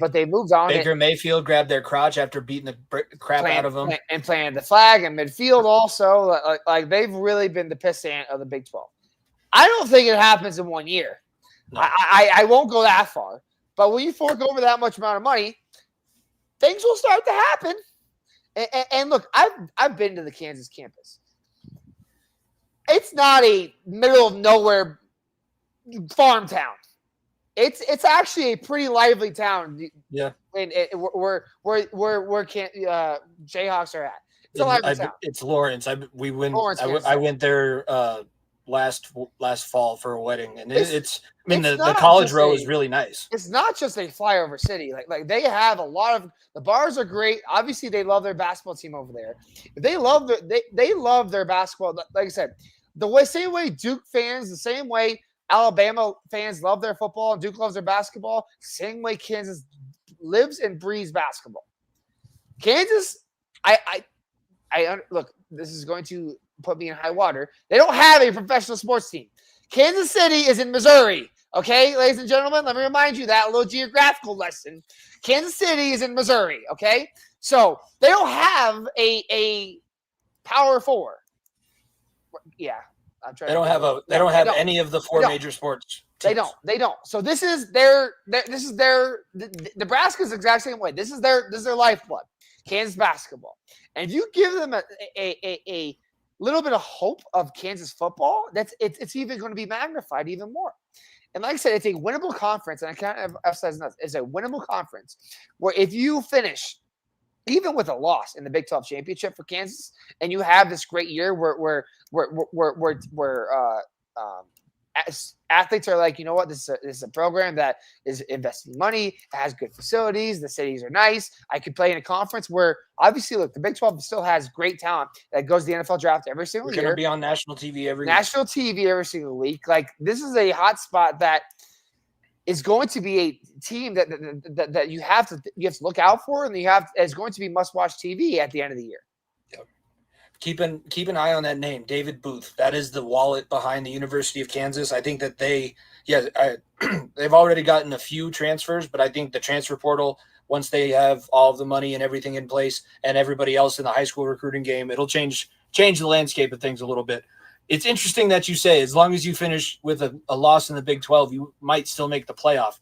But they moved on. Baker Mayfield grabbed their crotch after beating the crap out of them. And playing the flag and midfield also. Like they've really been the pissant of the Big 12. I don't think it happens in 1 year. No. I won't go that far. But when you fork over that much amount of money, things will start to happen. And look, I've been to the Kansas campus. It's not a middle of nowhere farm town. It's actually a pretty lively town. Yeah. And where Jayhawks are at. It's a lively town. It's Lawrence. I went there last fall for a wedding, and the college row is really nice. It's not just a flyover city. Like they have a lot of the bars are great. Obviously, they love their basketball team over there. They love their basketball. Like I said, same way Duke fans, the same way Alabama fans love their football and Duke loves their basketball, same way Kansas lives and breathes basketball. Kansas, I look, this is going to put me in high water. They don't have a professional sports team. Kansas City is in Missouri. Okay, ladies and gentlemen, let me remind you that little geographical lesson. Kansas City is in Missouri. Okay, so they don't have a Power 4. Yeah, I'm trying. They don't have any of the 4 major sports teams. They don't. So this is Nebraska's the exact same way. This is their lifeblood. Kansas basketball. And if you give them a little bit of hope of Kansas football, it's even going to be magnified even more. And like I said, it's a winnable conference, and I can't emphasize enough. It's a winnable conference where if you finish even with a loss in the Big 12 championship for Kansas, and you have this great year where athletes are like, you know what, this is a program that is investing money, has good facilities, the cities are nice. I could play in a conference where obviously, look, the Big 12 still has great talent that goes to the NFL draft every single year. We're going to be on national TV every single week. Like, this is a hot spot that is going to be a team that you have to look out for, and is going to be must-watch TV at the end of the year. Keep an eye on that name, David Booth. That is the wallet behind the University of Kansas. I think that they've already gotten a few transfers, but I think the transfer portal, once they have all of the money and everything in place and everybody else in the high school recruiting game, it'll change the landscape of things a little bit. It's interesting that you say as long as you finish with a loss in the Big 12, you might still make the playoff.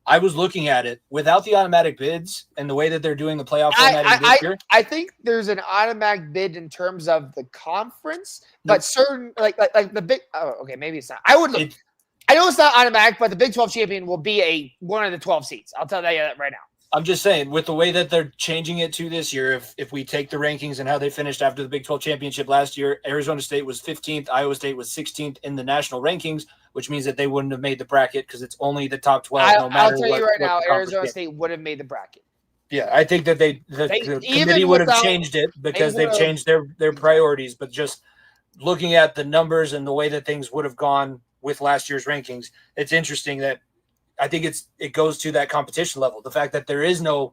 I was looking at it without the automatic bids and the way that they're doing the playoff format this year. I think there's an automatic bid in terms of the conference, but certain like the big. Oh, okay, maybe it's not. I know it's not automatic, but the Big 12 champion will be one of the 12 seats. I'll tell you that right now. I'm just saying, with the way that they're changing it to this year, if we take the rankings and how they finished after the Big 12 championship last year, Arizona State was 15th, Iowa State was 16th in the national rankings, which means that they wouldn't have made the bracket because it's only the top 12. I'll tell you right now, Arizona State would have made the bracket. Yeah, I think that the committee would have changed it because they've changed their priorities. But just looking at the numbers and the way that things would have gone with last year's rankings, it's interesting that I think it goes to that competition level. The fact that there is no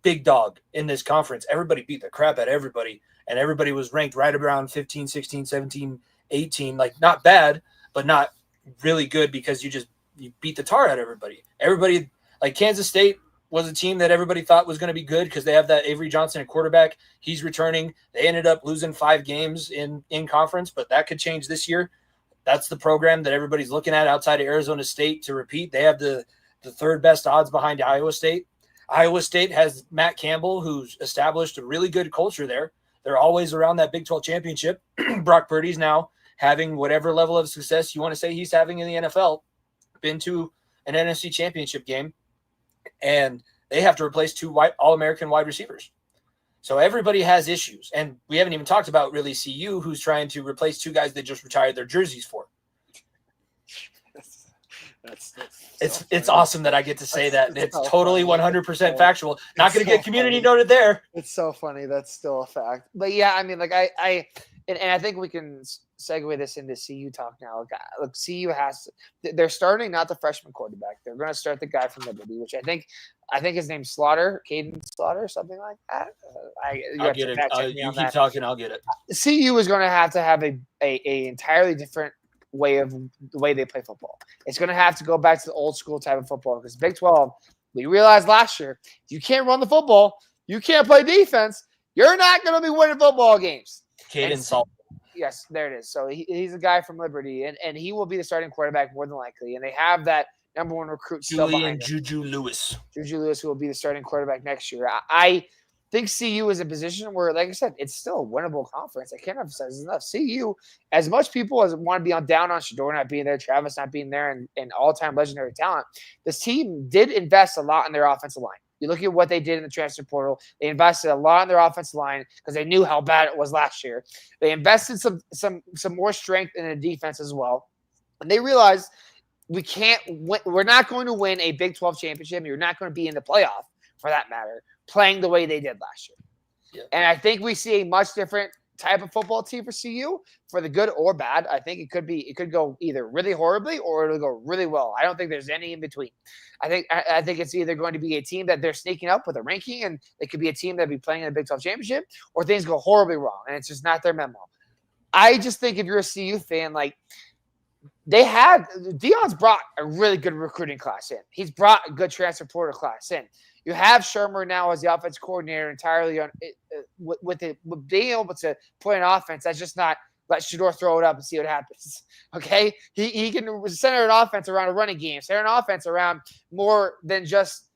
big dog in this conference. Everybody beat the crap out of everybody, and everybody was ranked right around 15, 16, 17, 18. Like, not bad, but not really good because you beat the tar out of everybody. Everybody, like Kansas State was a team that everybody thought was going to be good because they have that Avery Johnson at quarterback. He's returning. They ended up losing 5 games in conference, but that could change this year. That's the program that everybody's looking at outside of Arizona State to repeat. They have the third best odds behind Iowa State. Iowa State has Matt Campbell, who's established a really good culture there. They're always around that Big 12 championship. Brock Purdy's now having whatever level of success you want to say he's having in the NFL, been to an NFC championship game, and they have to replace 2 All-American wide receivers. So everybody has issues, and we haven't even talked about really CU, who's trying to replace 2 guys they just retired their jerseys for. It's awesome that I get to say that. It's so totally 100% factual. Not going to get community noted there. It's so funny. That's still a fact. But yeah, I mean, like I think we can segue this into CU talk now. Look, CU they're starting not the freshman quarterback. They're going to start the guy from Liberty, which I think his name's Slaughter, Caden Slaughter, something like that. I'll get it. You keep talking, I'll get it. CU is going to have a entirely different way of the way they play football. It's going to have to go back to the old school type of football because Big 12, we realized last year, if you can't run the football, you can't play defense, you're not going to be winning football games. Caden Salt. Yes, there it is. So he's a guy from Liberty, and he will be the starting quarterback more than likely. And they have that number 1 recruit still behind him. Juju Lewis. Juju Lewis, who will be the starting quarterback next year. I think CU is a position where, like I said, it's still a winnable conference. I can't emphasize enough. CU, as much people as want to be down on Shador not being there, Travis not being there, and all-time legendary talent, this team did invest a lot in their offensive line. You look at what they did in the transfer portal. They invested a lot in their offensive line because they knew how bad it was last year. They invested some more strength in the defense as well. And they realized we're not going to win a Big 12 championship. You're not going to be in the playoff, for that matter, playing the way they did last year. Yeah. And I think we see a much different type of football team for CU, for the good or bad. I think it could go either really horribly or it'll go really well. I don't think there's any in between. I think it's either going to be a team that they're sneaking up with a ranking, and it could be a team that'd be playing in the Big 12 championship, or things go horribly wrong and it's just not their memo. I just think if you're a CU fan, like, Deion's brought a really good recruiting class in. He's brought a good transfer portal class in. You have Shermer now as the offense coordinator entirely on with being able to play an offense that's just not let Shador throw it up and see what happens. Okay, he can center an offense around a running game, center an offense around more than just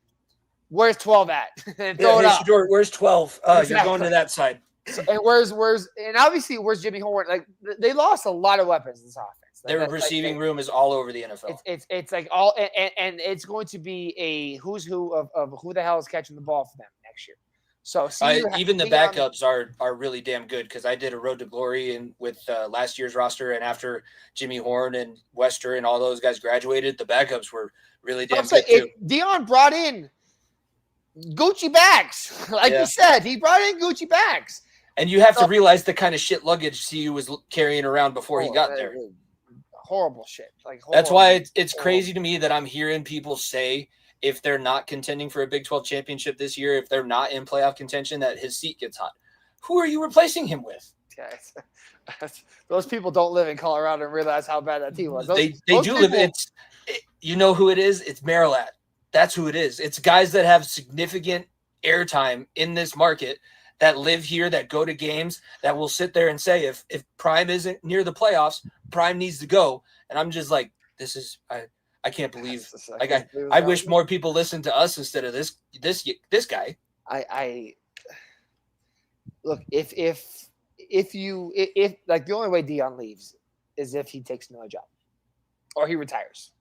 where's 12 at and throw it up. Shador, where's 12? Exactly. You're going to that side. So, and obviously where's Jimmy Horn? Like they lost a lot of weapons in this offense. Like, Their receiving room is all over the NFL. It's like all and it's going to be a who's who of who the hell is catching the ball for them next year. So even the backups are really damn good because I did a Road to Glory with last year's roster, and after Jimmy Horn and Wester and all those guys graduated, the backups were really damn good too. Dion brought in Gucci bags, like he said, he brought in Gucci bags, and you have to realize the kind of shit luggage CU was carrying around before he got there. Horrible shit. That's why it's crazy to me that I'm hearing people say, if they're not contending for a Big 12 championship this year, if they're not in playoff contention, that his seat gets hot. Who are you replacing him with? Yeah, those people don't live in Colorado and realize how bad that team was. They do live. You know who it is? It's Maryland. That's who it is. It's guys that have significant airtime in this market that live here, that go to games, that will sit there and say, if Prime isn't near the playoffs, Prime needs to go. And I'm just like, this is I can't believe. I wish more people listened to us instead of this guy. I look if like the only way Dion leaves is if he takes another job or he retires.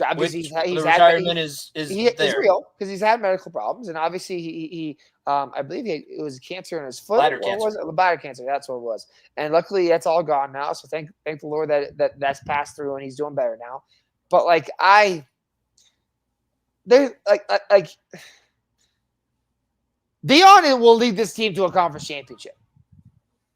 Retirement is real because he's had medical problems, and obviously he I believe it was cancer in his foot. Bladder cancer. Was it? Bladder cancer. That's what it was. And luckily, that's all gone now. So thank the Lord that's passed through and he's doing better now. But like Dion will lead this team to a conference championship.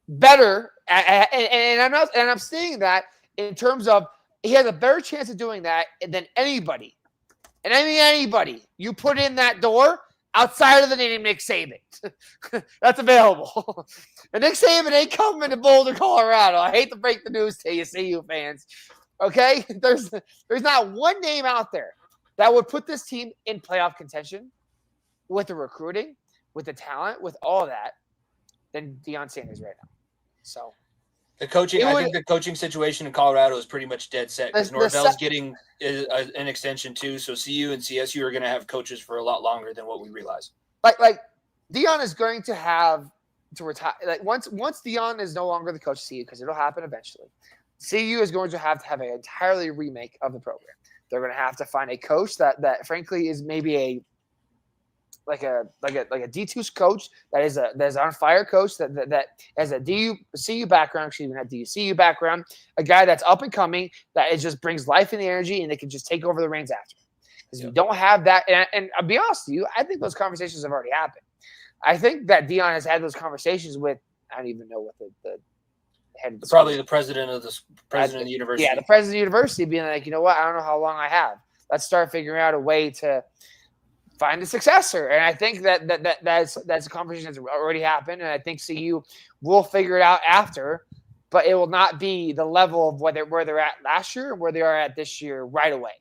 Better, and I'm saying that in terms of he has a better chance of doing that than anybody. And I mean anybody you put in that door outside of the name Nick Saban. That's available. And Nick Saban ain't coming to Boulder, Colorado. I hate to break the news to you, CU fans. Okay? There's not one name out there that would put this team in playoff contention with the recruiting, with the talent, with all that than Deion Sanders right now. So I think the coaching situation in Colorado is pretty much dead set because Norvell's getting an extension too. So CU and CSU are going to have coaches for a lot longer than what we realize. Like Deion is going to have to retire. Like once Deion is no longer the coach of CU, because it'll happen eventually, CU is going to have an entirely remake of the program. They're going to have to find a coach that frankly is maybe a D2 coach that's on fire coach that has a CU background, actually even a DCU background, a guy that's up and coming that just brings life and energy and they can just take over the reins after. Because you don't have that, and I'll be honest with you, I think those conversations have already happened. I think that Deion has had those conversations with, I don't even know what the head of the probably the president of the university. Yeah, the president of the university being like, you know what, I don't know how long I have. Let's start figuring out a way to find a successor. And I think that's a conversation that's already happened. And I think CU will figure it out after, but it will not be the level of where they're at last year and where they are at this year right away.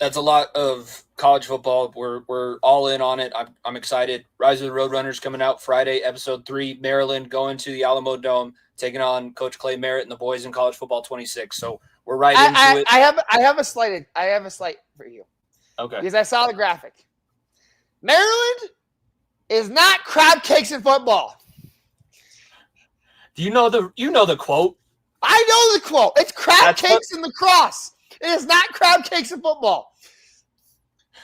That's a lot of college football. We're all in on it. I'm excited. Rise of the Roadrunners coming out Friday, episode 3. Maryland going to the Alamo Dome, taking on Coach Clay Merritt and the boys in college football 26. So we're right into it. I have a slight for you. Okay. Because I saw the graphic. Maryland is not crab cakes in football. Do you know the quote? I know the quote. It's crab cakes in lacrosse. It is not crab cakes in football.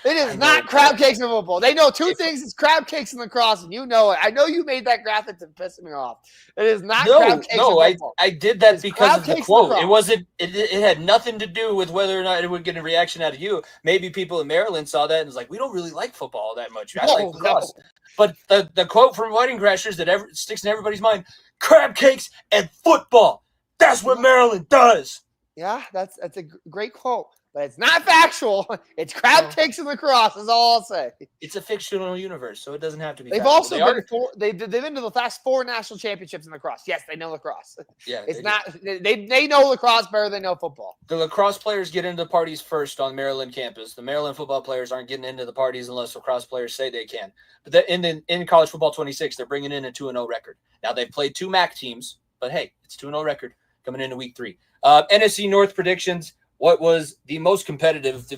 It is not crab cakes in football. They know two things. It's crab cakes in lacrosse, and you know it. I know you made that graphic to piss me off. It is not crab cakes in football. I did that because of the quote. It wasn't. It had nothing to do with whether or not it would get a reaction out of you. Maybe people in Maryland saw that and was like, "We don't really like football that much. I like lacrosse." No. But the quote from Wedding Crashers that sticks in everybody's mind: crab cakes and football. That's what Maryland does. Yeah, that's a great quote, but it's not factual. It's crab cakes in lacrosse. Is all I'll say. It's a fictional universe, so it doesn't have to be. They've also been they've been to the last 4 national championships in lacrosse. Yes, they know lacrosse. Yeah, it's they know lacrosse better than they know football. The lacrosse players get into the parties first on Maryland campus. The Maryland football players aren't getting into the parties unless lacrosse players say they can. But in college football 26, they're bringing in a 2-0 record. Now they've played 2 MAC teams, but hey, it's 2-0 record coming into week 3. NFC North predictions. What was the most competitive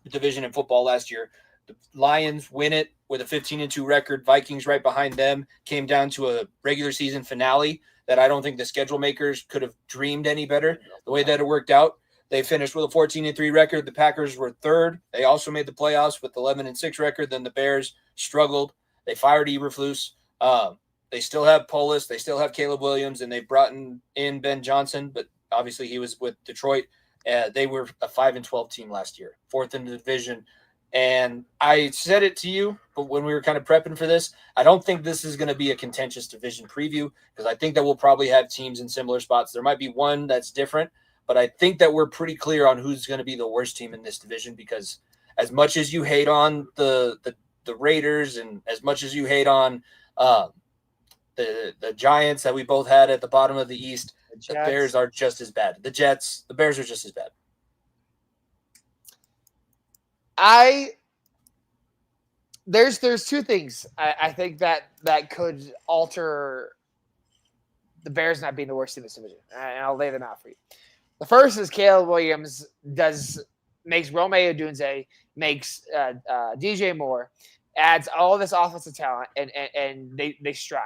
division in football last year? The Lions win it with a 15-2 record. Vikings right behind them. Came down to a regular season finale that I don't think the schedule makers could have dreamed any better the way that it worked out. They finished with a 14-3 record. The Packers were third. They also made the playoffs with 11-6 record. Then the Bears struggled. They fired Eberflus. They still have Polis. They still have Caleb Williams, and they brought in Ben Johnson, but obviously he was with Detroit. They were a 5-12 team last year, fourth in the division. And I said it to you, but when we were kind of prepping for this, I don't think this is going to be a contentious division preview because I think that we'll probably have teams in similar spots. There might be one that's different, but I think that we're pretty clear on who's going to be the worst team in this division because as much as you hate on the Raiders and as much as you hate on the Giants that we both had at the bottom of the East, the Bears are just as bad. The Bears are just as bad. There's two things I think that could alter the Bears not being the worst team in this division, and I'll lay them out for you. The first is Caleb Williams makes Romeo Odunze, makes DJ Moore, adds all this offensive talent, and they strive.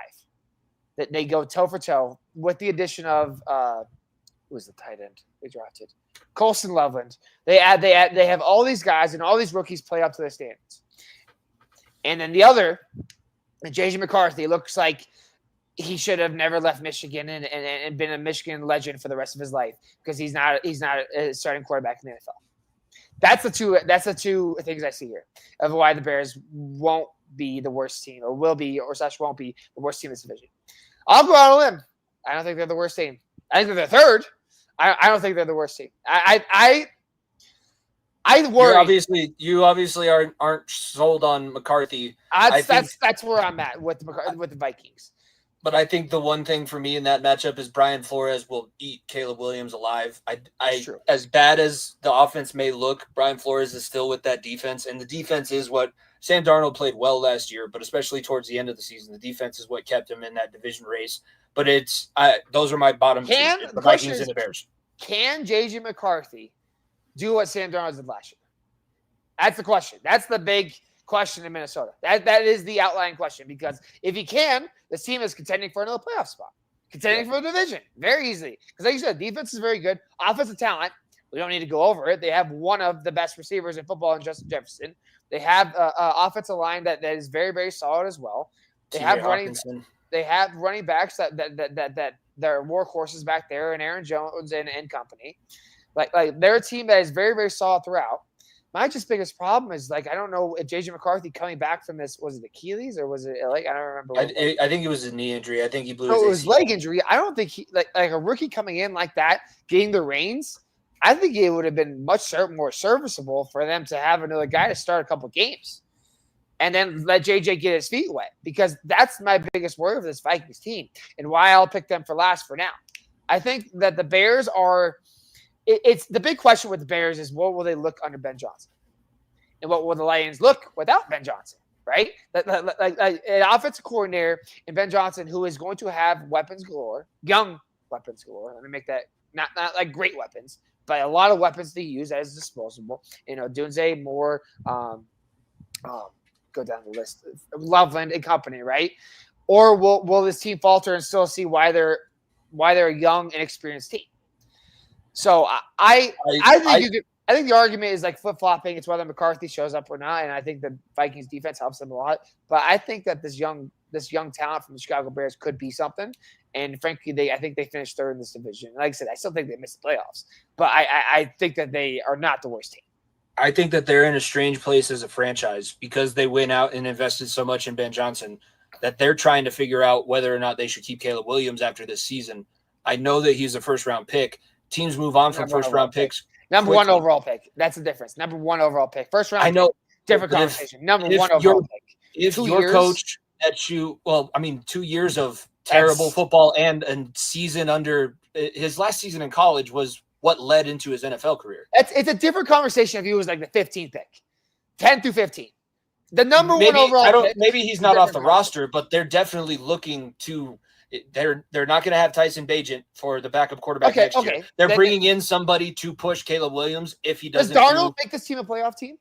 That they go toe for toe with the addition of who was the tight end they drafted? Colston Loveland. They have all these guys and all these rookies play up to their standards. And then the other, JJ McCarthy, looks like he should have never left Michigan and been a Michigan legend for the rest of his life because he's not a starting quarterback in the NFL. That's the two things I see here of why the Bears won't be the worst team or will be or / won't be the worst team in this division. I'll go out on a limb. I don't think they're the worst team. I think they're third. I don't think they're the worst team. I worry. You obviously aren't sold on McCarthy. That's where I'm at with the Vikings. But I think the one thing for me in that matchup is Brian Flores will eat Caleb Williams alive. As bad as the offense may look, Brian Flores is still with that defense, and the defense is what Sam Darnold played well last year, but especially towards the end of the season, the defense is what kept him in that division race. But those are my bottom two, the Vikings and the Bears. Can JJ McCarthy do what Sam Darnold did last year? That's the question. That's the big question in Minnesota. That is the outlying question because if he can, this team is contending for another playoff spot, contending for the division very easily. Because like you said, defense is very good. Offensive talent, we don't need to go over it. They have one of the best receivers in football in Justin Jefferson. They have an offensive line that is very, very solid as well. They have running backs that are workhorses back there, and Aaron Jones and company. Like they're a team that is very, very solid throughout. My biggest problem is I don't know if JJ McCarthy coming back from this, was it Achilles or was it I don't remember. I think it was a knee injury. I think he blew his ACL. It was leg injury. I don't think he like a rookie coming in like that, getting the reins. I think it would have been much more serviceable for them to have another guy to start a couple games and then let JJ get his feet wet because that's my biggest worry of this Vikings team and why I'll pick them for last for now. I think that the Bears are – it's the big question with the Bears is what will they look under Ben Johnson and what will the Lions look without Ben Johnson, right? Like an offensive coordinator in Ben Johnson who is going to have weapons galore, young weapons galore. Let me make that not like great weapons, but a lot of weapons to use as disposable. Dunze, Moore, go down the list, Loveland and company, right? Or will this team falter and still see why they're a young and experienced team? So I think the argument is flip flopping. It's whether McCarthy shows up or not, and I think the Vikings defense helps them a lot. But I think that this young talent from the Chicago Bears could be something. And frankly, I think they finished third in this division. Like I said, I still think they missed the playoffs, but I think that they are not the worst team. I think that they're in a strange place as a franchise because they went out and invested so much in Ben Johnson that they're trying to figure out whether or not they should keep Caleb Williams after this season. I know that he's a first-round pick. Teams move on from first-round picks. Number one overall pick. That's the difference. Number one overall pick. First round. I know. Different conversation. Number one overall pick. If your coach that 2 years of terrible football and a season under his last season in college was what led into his NFL career. It's a different conversation if he was the 15th pick, 10 through 15. The number one overall pick. Maybe he's not off the roster, but they're definitely looking to. They're not going to have Tyson Bagent for the backup quarterback next year. They're bringing in somebody to push Caleb Williams if he doesn't. Does Darnold make this team a playoff team?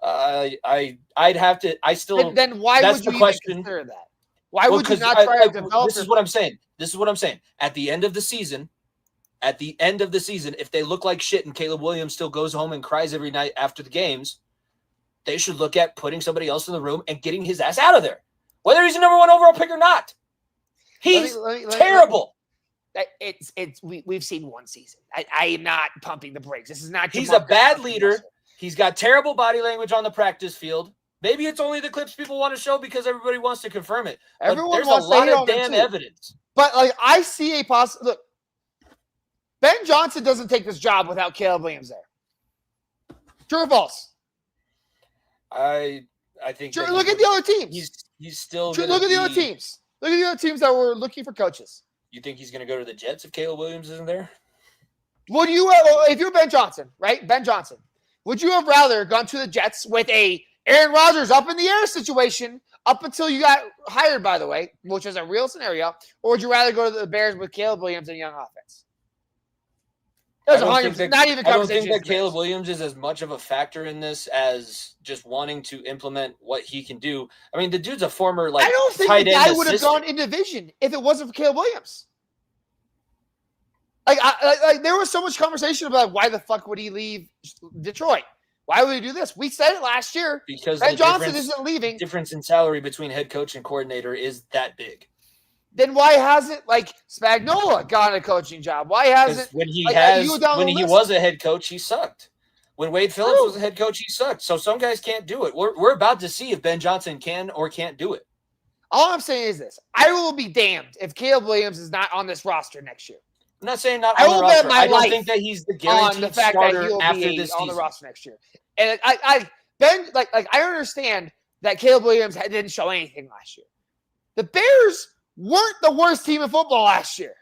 I'd have to. I still. Then why that's would you the even question. consider that? Why Well, would you 'cause not try to develop? This is what I'm saying. At the end of the season, if they look like shit and Caleb Williams still goes home and cries every night after the games, they should look at putting somebody else in the room and getting his ass out of there, whether he's a number 1 overall pick or not. He's terrible. We've seen one season. I am not pumping the brakes. This is not. He's a bad leader. He's got terrible body language on the practice field. Maybe it's only the clips people want to show because everybody wants to confirm it. Everyone wants a lot of damn evidence. But like, I see a possible. Look, Ben Johnson doesn't take this job without Caleb Williams there. True or false? I think. Sure, look at the other teams. He's still. Look at the other teams. Look at the other teams that were looking for coaches. You think he's going to go to the Jets if Caleb Williams isn't there? Would you, if you're Ben Johnson, right? Ben Johnson, would you have rather gone to the Jets with a Aaron Rodgers up in the air situation up until you got hired, by the way, which is a real scenario, or would you rather go to the Bears with Caleb Williams and young offense? I don't think that Caleb Williams is as much of a factor in this as just wanting to implement what he can do. I mean, the dude's a former I don't think tight the end guy would have gone in division if it wasn't for Caleb Williams. Like there was so much conversation about why the fuck would he leave Detroit? Why would he do this? We said it last year. Because Ben Johnson isn't leaving. Difference in salary between head coach and coordinator is that big. Then why hasn't Spagnuolo gotten a coaching job? Why hasn't when he was a head coach, he sucked. When Wade Phillips was a head coach, he sucked. So some guys can't do it. We're about to see if Ben Johnson can or can't do it. All I'm saying is this: I will be damned if Caleb Williams is not on this roster next year. I'm not saying not on the roster. I don't think that he's the guaranteed starter after this season. On the roster next year. And I understand that Caleb Williams didn't show anything last year. The Bears weren't the worst team in football last year.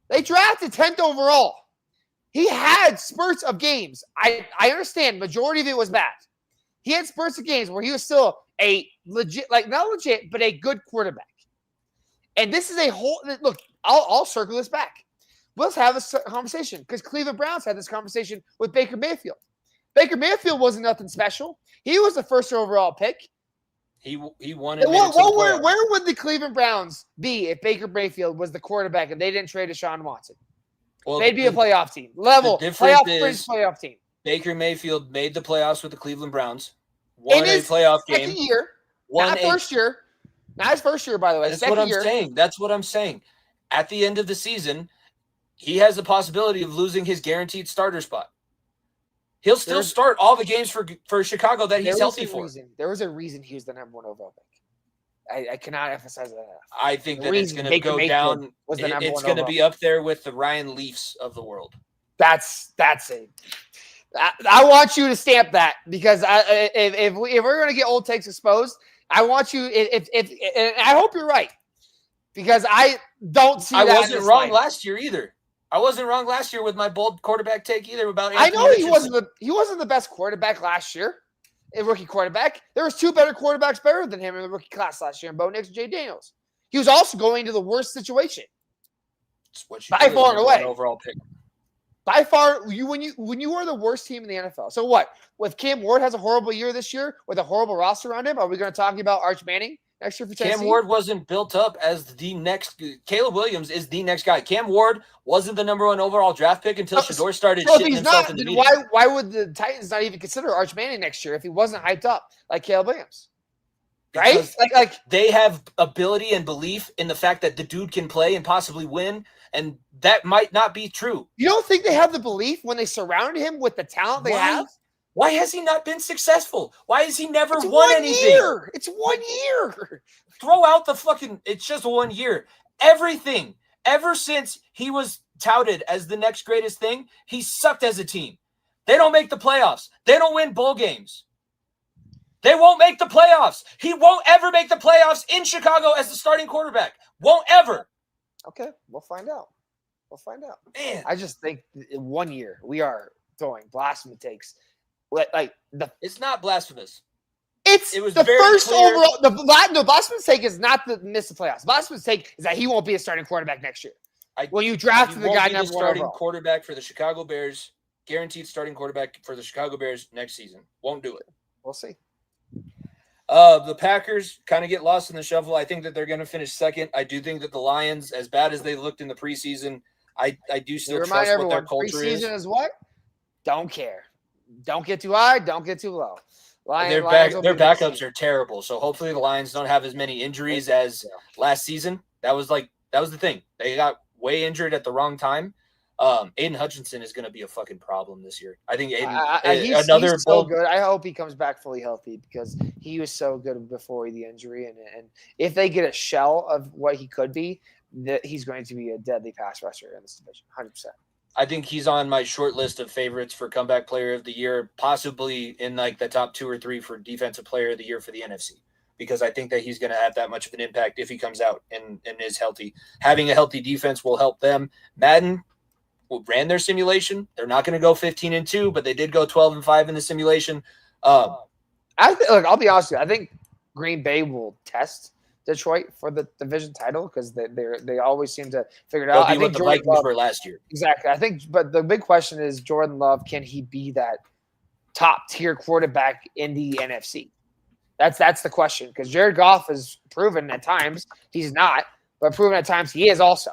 They drafted 10th overall. He had spurts of games. I understand majority of it was bad. He had spurts of games where he was still a legit, not legit, but a good quarterback. And this is a whole look. I'll circle this back. Let's have this conversation because Cleveland Browns had this conversation with Baker Mayfield. Baker Mayfield wasn't nothing special. He was the first overall pick. He wanted. Where would the Cleveland Browns be if Baker Mayfield was the quarterback and they didn't trade Deshaun Watson? Well, they'd be a playoff team. Playoff team. Baker Mayfield made the playoffs with the Cleveland Browns. Won a playoff game. Year, not first year. Not his first year, by the way. That's what I'm saying. That's what I'm saying. At the end of the season, he has the possibility of losing his guaranteed starter spot. He'll still start all the games for Chicago that he's healthy for. There was a reason he was the number 1 overall pick. I cannot emphasize that enough. I think that it's going to go down. It's going to be up there with the Ryan Leafs of the world. That's it. I want you to stamp that because if we're going to get old takes exposed, I want you. And I hope you're right because I don't see. I wasn't wrong last year either. I wasn't wrong last year with my bold quarterback take either about Anthony Richardson. He wasn't the best quarterback last year, a rookie quarterback. There was 2 better quarterbacks better than him in the rookie class last year, in Bo Nix and Jay Daniels. He was also going to the worst situation. By far and away. Overall pick. By far, when you are the worst team in the NFL. So what? If Cam Ward has a horrible year this year with a horrible roster around him, are we going to talk about Arch Manning next year for Tennessee? Cam Ward wasn't built up as the next. Caleb Williams is the next guy. Cam Ward wasn't the number 1 overall draft pick until Shedeur started shitting himself in the media. Why would the Titans not even consider Arch Manning next year if he wasn't hyped up like Caleb Williams? Right? Like they have ability and belief in the fact that the dude can play and possibly win, and that might not be true. You don't think they have the belief when they surround him with the talent they have? Why has he not been successful? Why has he never won anything? It's 1 year. Throw out the fucking – it's just 1 year. Everything, ever since he was touted as the next greatest thing, he sucked as a team. They don't make the playoffs. They don't win bowl games. They won't make the playoffs. He won't ever make the playoffs in Chicago as the starting quarterback. Won't ever. Okay, we'll find out. Man. I just think in 1 year we are throwing blasphemy takes. It's not blasphemous. It was the first clear. Overall. The blasphemous take is not the miss the playoffs. Blasphemous take is that he won't be a starting quarterback next year. When you drafted the guy number 1 starting quarterback for the Chicago Bears, guaranteed starting quarterback for the Chicago Bears next season. Won't do it. We'll see. The Packers kind of get lost in the shuffle. I think that they're going to finish second. I do think that the Lions, as bad as they looked in the preseason, I do still trust what their culture is. Preseason is what? Don't care. Don't get too high. Don't get too low. Their backups are terrible. So hopefully the Lions don't have as many injuries as last season. That was the thing. They got way injured at the wrong time. Aiden Hutchinson is going to be a fucking problem this year. I think he's so good. I hope he comes back fully healthy because he was so good before the injury. And if they get a shell of what he could be, he's going to be a deadly pass rusher in this division, 100%. I think he's on my short list of favorites for comeback player of the year, possibly in like the top 2 or 3 for defensive player of the year for the NFC. Because I think that he's going to have that much of an impact if he comes out and is healthy. Having a healthy defense will help them. Madden ran their simulation. They're not going to go 15-2, but they did go 12-5 in the simulation. Look, I'll be honest with you. I think Green Bay will test Detroit for the division title because they always seem to figure it out. I think the Vikings were last year. Exactly. I think, but the big question is Jordan Love. Can he be that top tier quarterback in the NFC? That's the question because Jared Goff has proven at times he's not, but proven at times he is also.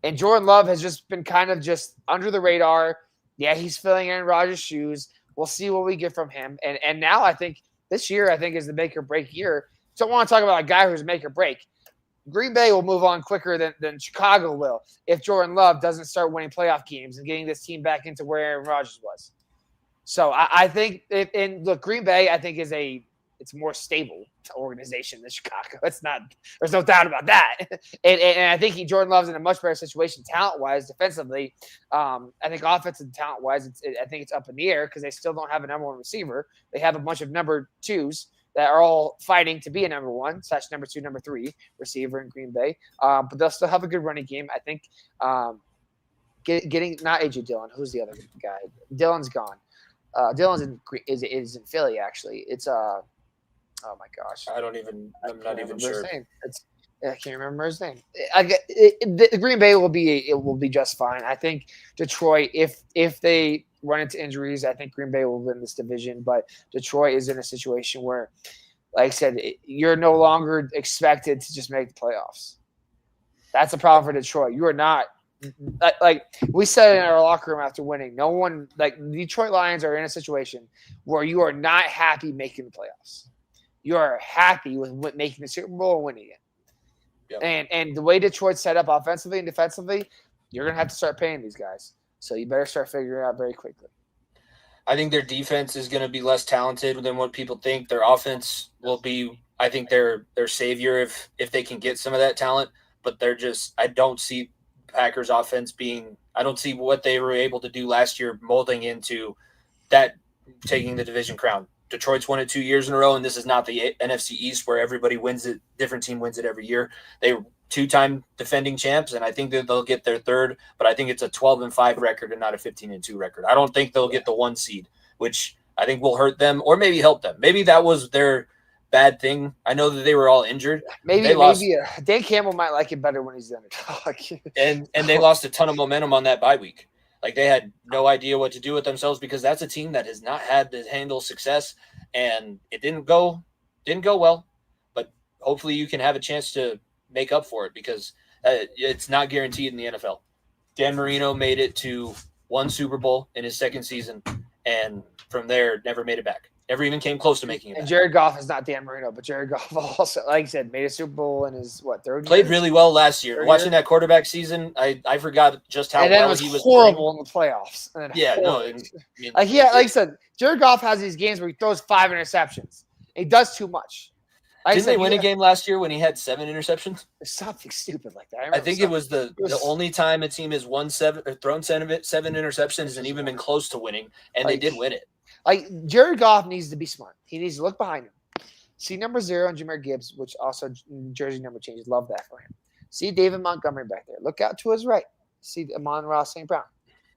And Jordan Love has just been kind of just under the radar. Yeah, he's filling Aaron Rodgers' shoes. We'll see what we get from him. And now I think this year is the make or break year. Don't want to talk about a guy who's make or break. Green Bay will move on quicker than Chicago will if Jordan Love doesn't start winning playoff games and getting this team back into where Aaron Rodgers was. So I think Green Bay I think it's a more stable organization than Chicago. There's no doubt about that. And I think Jordan Love's in a much better situation talent-wise, defensively. I think offensive talent-wise, I think it's up in the air because they still don't have a number 1 receiver. They have a bunch of number 2s that are all fighting to be a number 1 / number 2, number 3 receiver in Green Bay. But they'll still have a good running game. I think getting not A.J. Dillon. Who's the other guy? Dillon's gone. Dillon's is in Philly, actually. It's oh my gosh. I'm not even sure. I can't remember his name. The Green Bay will be just fine. I think Detroit, if they run into injuries, I think Green Bay will win this division. But Detroit is in a situation where, like I said, you're no longer expected to just make the playoffs. That's a problem for Detroit. You are not. Like we said in our locker room after winning, no one like the Detroit Lions are in a situation where you are not happy making the playoffs. You are happy with making the Super Bowl and winning it. Yep. And the way Detroit's set up offensively and defensively, you're going to have to start paying these guys. So you better start figuring it out very quickly. I think their defense is going to be less talented than what people think. Their offense will be, I think, their savior if they can get some of that talent. But I don't see Packers offense I don't see what they were able to do last year molding into that taking the division crown. Detroit's won it 2 years in a row, and this is not the NFC East where everybody wins it. Different team wins it every year. They were 2-time defending champs, and I think that they'll get their third, but I think it's a 12-5 record and not a 15-2 record. I don't think they'll get the 1 seed, which I think will hurt them or maybe help them. Maybe that was their bad thing. I know that they were all injured. Maybe Dan Campbell might like it better when he's the underdog. and they lost a ton of momentum on that bye week. Like they had no idea what to do with themselves because that's a team that has not had to handle success, and it didn't go well. But hopefully you can have a chance to make up for it because it's not guaranteed in the NFL. Dan Marino made it to 1 Super Bowl in his second season, and from there never made it back. Never even came close to making it back. And Jared Goff is not Dan Marino, but Jared Goff also, like I said, made a Super Bowl in his, third Played year? really well last year. Watching that quarterback season, I forgot just how well he was horrible in the playoffs. Like I said, Jared Goff has these games where he throws 5 interceptions. He does too much. Didn't they win a game last year when he had 7 interceptions? Something stupid like that. I think it was the only time a team has thrown 7 interceptions and even been close to winning, and they did win it. Like Jared Goff needs to be smart. He needs to look behind him. See number 0 and Jahmyr Gibbs, which also jersey number changes. Love that for him. See David Montgomery back there. Look out to his right. See Amon-Ra St. Brown.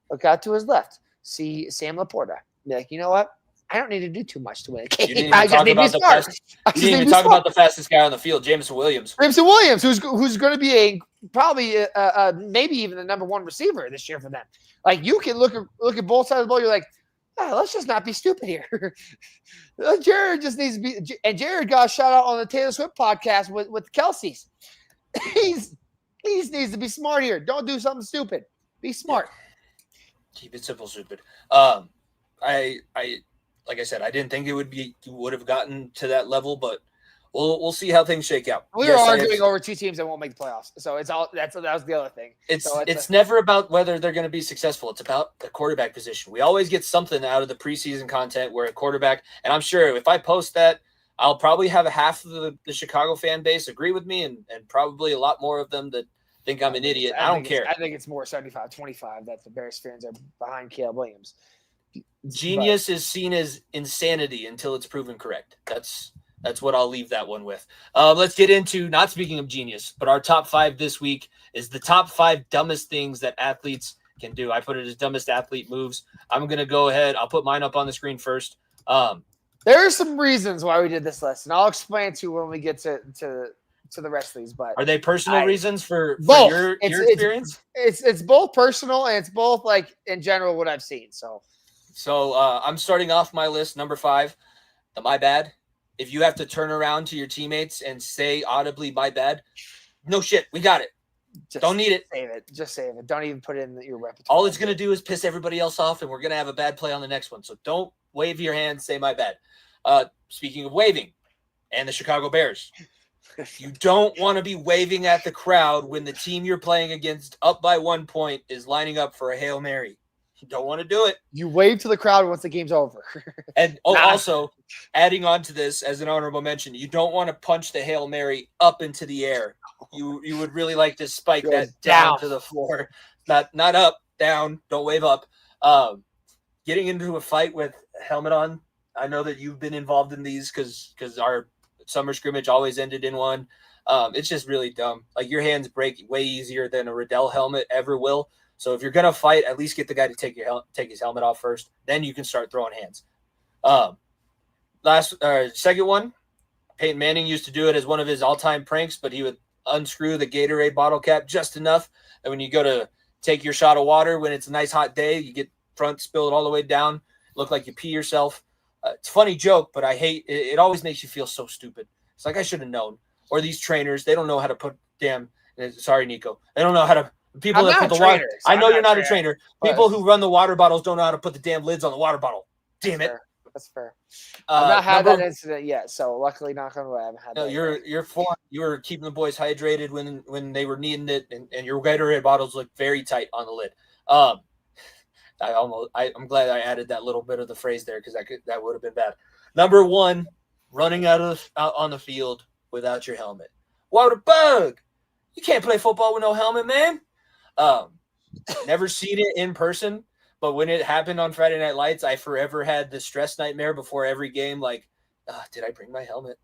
Look out to his left. See Sam Laporta. Be like, you know what? I don't need to do too much to win. You didn't even talk about the fastest guy on the field, Jameson Williams. Who's going to be probably maybe even the number 1 receiver this year for them. Like you can look at both sides of the ball. You're like, let's just not be stupid here. Jared just needs to be, and Jared got a shout out on the Taylor Swift podcast with the Kelseys. He just needs to be smart here. Don't do something stupid. Be smart. Keep it simple, stupid. I like I said, I didn't think it would have gotten to that level, but we'll see how things shake out. We were arguing over two teams that won't make the playoffs, so that was the other thing. It's never about whether they're going to be successful. It's about the quarterback position. We always get something out of the preseason content where a quarterback, and I'm sure if I post that, I'll probably have half of the Chicago fan base agree with me, and probably a lot more of them that think I'm an idiot. I don't care. I think it's more 75-25 that the Bears fans are behind Caleb Williams. Genius is seen as insanity until it's proven correct. That's what I'll leave that one with. Let's get into, not speaking of genius, but our top 5 this week is the top 5 dumbest things that athletes can do. I put it as dumbest athlete moves. I'm going to go ahead. I'll put mine up on the screen first. There are some reasons why we did this list, and I'll explain to you when we get to the rest of these. But are they personal reasons for your experience? It's both personal and it's both like in general what I've seen. So I'm starting off my list. Number 5, the my bad. If you have to turn around to your teammates and say audibly my bad, no shit, we got it. Don't need it. Just save it. Don't even put it in your repertoire. All it's going to do is piss everybody else off, and we're going to have a bad play on the next one. So don't wave your hand, say my bad. Speaking of waving and the Chicago Bears, you don't want to be waving at the crowd when the team you're playing against up by 1 point is lining up for a Hail Mary. You don't want to do it. You wave to the crowd once the game's over. And also, adding on to this as an honorable mention, you don't want to punch the Hail Mary up into the air. You would really like to spike that down to the floor. Not up, down. Don't wave up. Getting into a fight with helmet on. I know that you've been involved in these because our summer scrimmage always ended in one. It's just really dumb. Like, your hands break way easier than a Riddell helmet ever will. So if you're going to fight, at least get the guy to take his helmet off first. Then you can start throwing hands. Second one, Peyton Manning used to do it as one of his all-time pranks, but he would unscrew the Gatorade bottle cap just enough. And when you go to take your shot of water, when it's a nice hot day, you get front spilled all the way down, look like you pee yourself. It's a funny joke, but I hate it. It always makes you feel so stupid. It's like I should have known. Or these trainers, they don't know how to put sorry, Nico. They don't know how to. People that put the water. I know you're not a trainer. People who run the water bottles don't know how to put the damn lids on the water bottle. Damn it. That's fair. I've not had that incident yet, so luckily, knock on wood, I haven't had that. You were keeping the boys hydrated when they were needing it, and your Gatorade bottles look very tight on the lid. I'm glad I added that little bit of the phrase there because that would have been bad. Number 1, running out on the field without your helmet. What a bug! You can't play football with no helmet, man. Never seen it in person, but when it happened on Friday Night Lights, I forever had the stress nightmare before every game. Like, did I bring my helmet?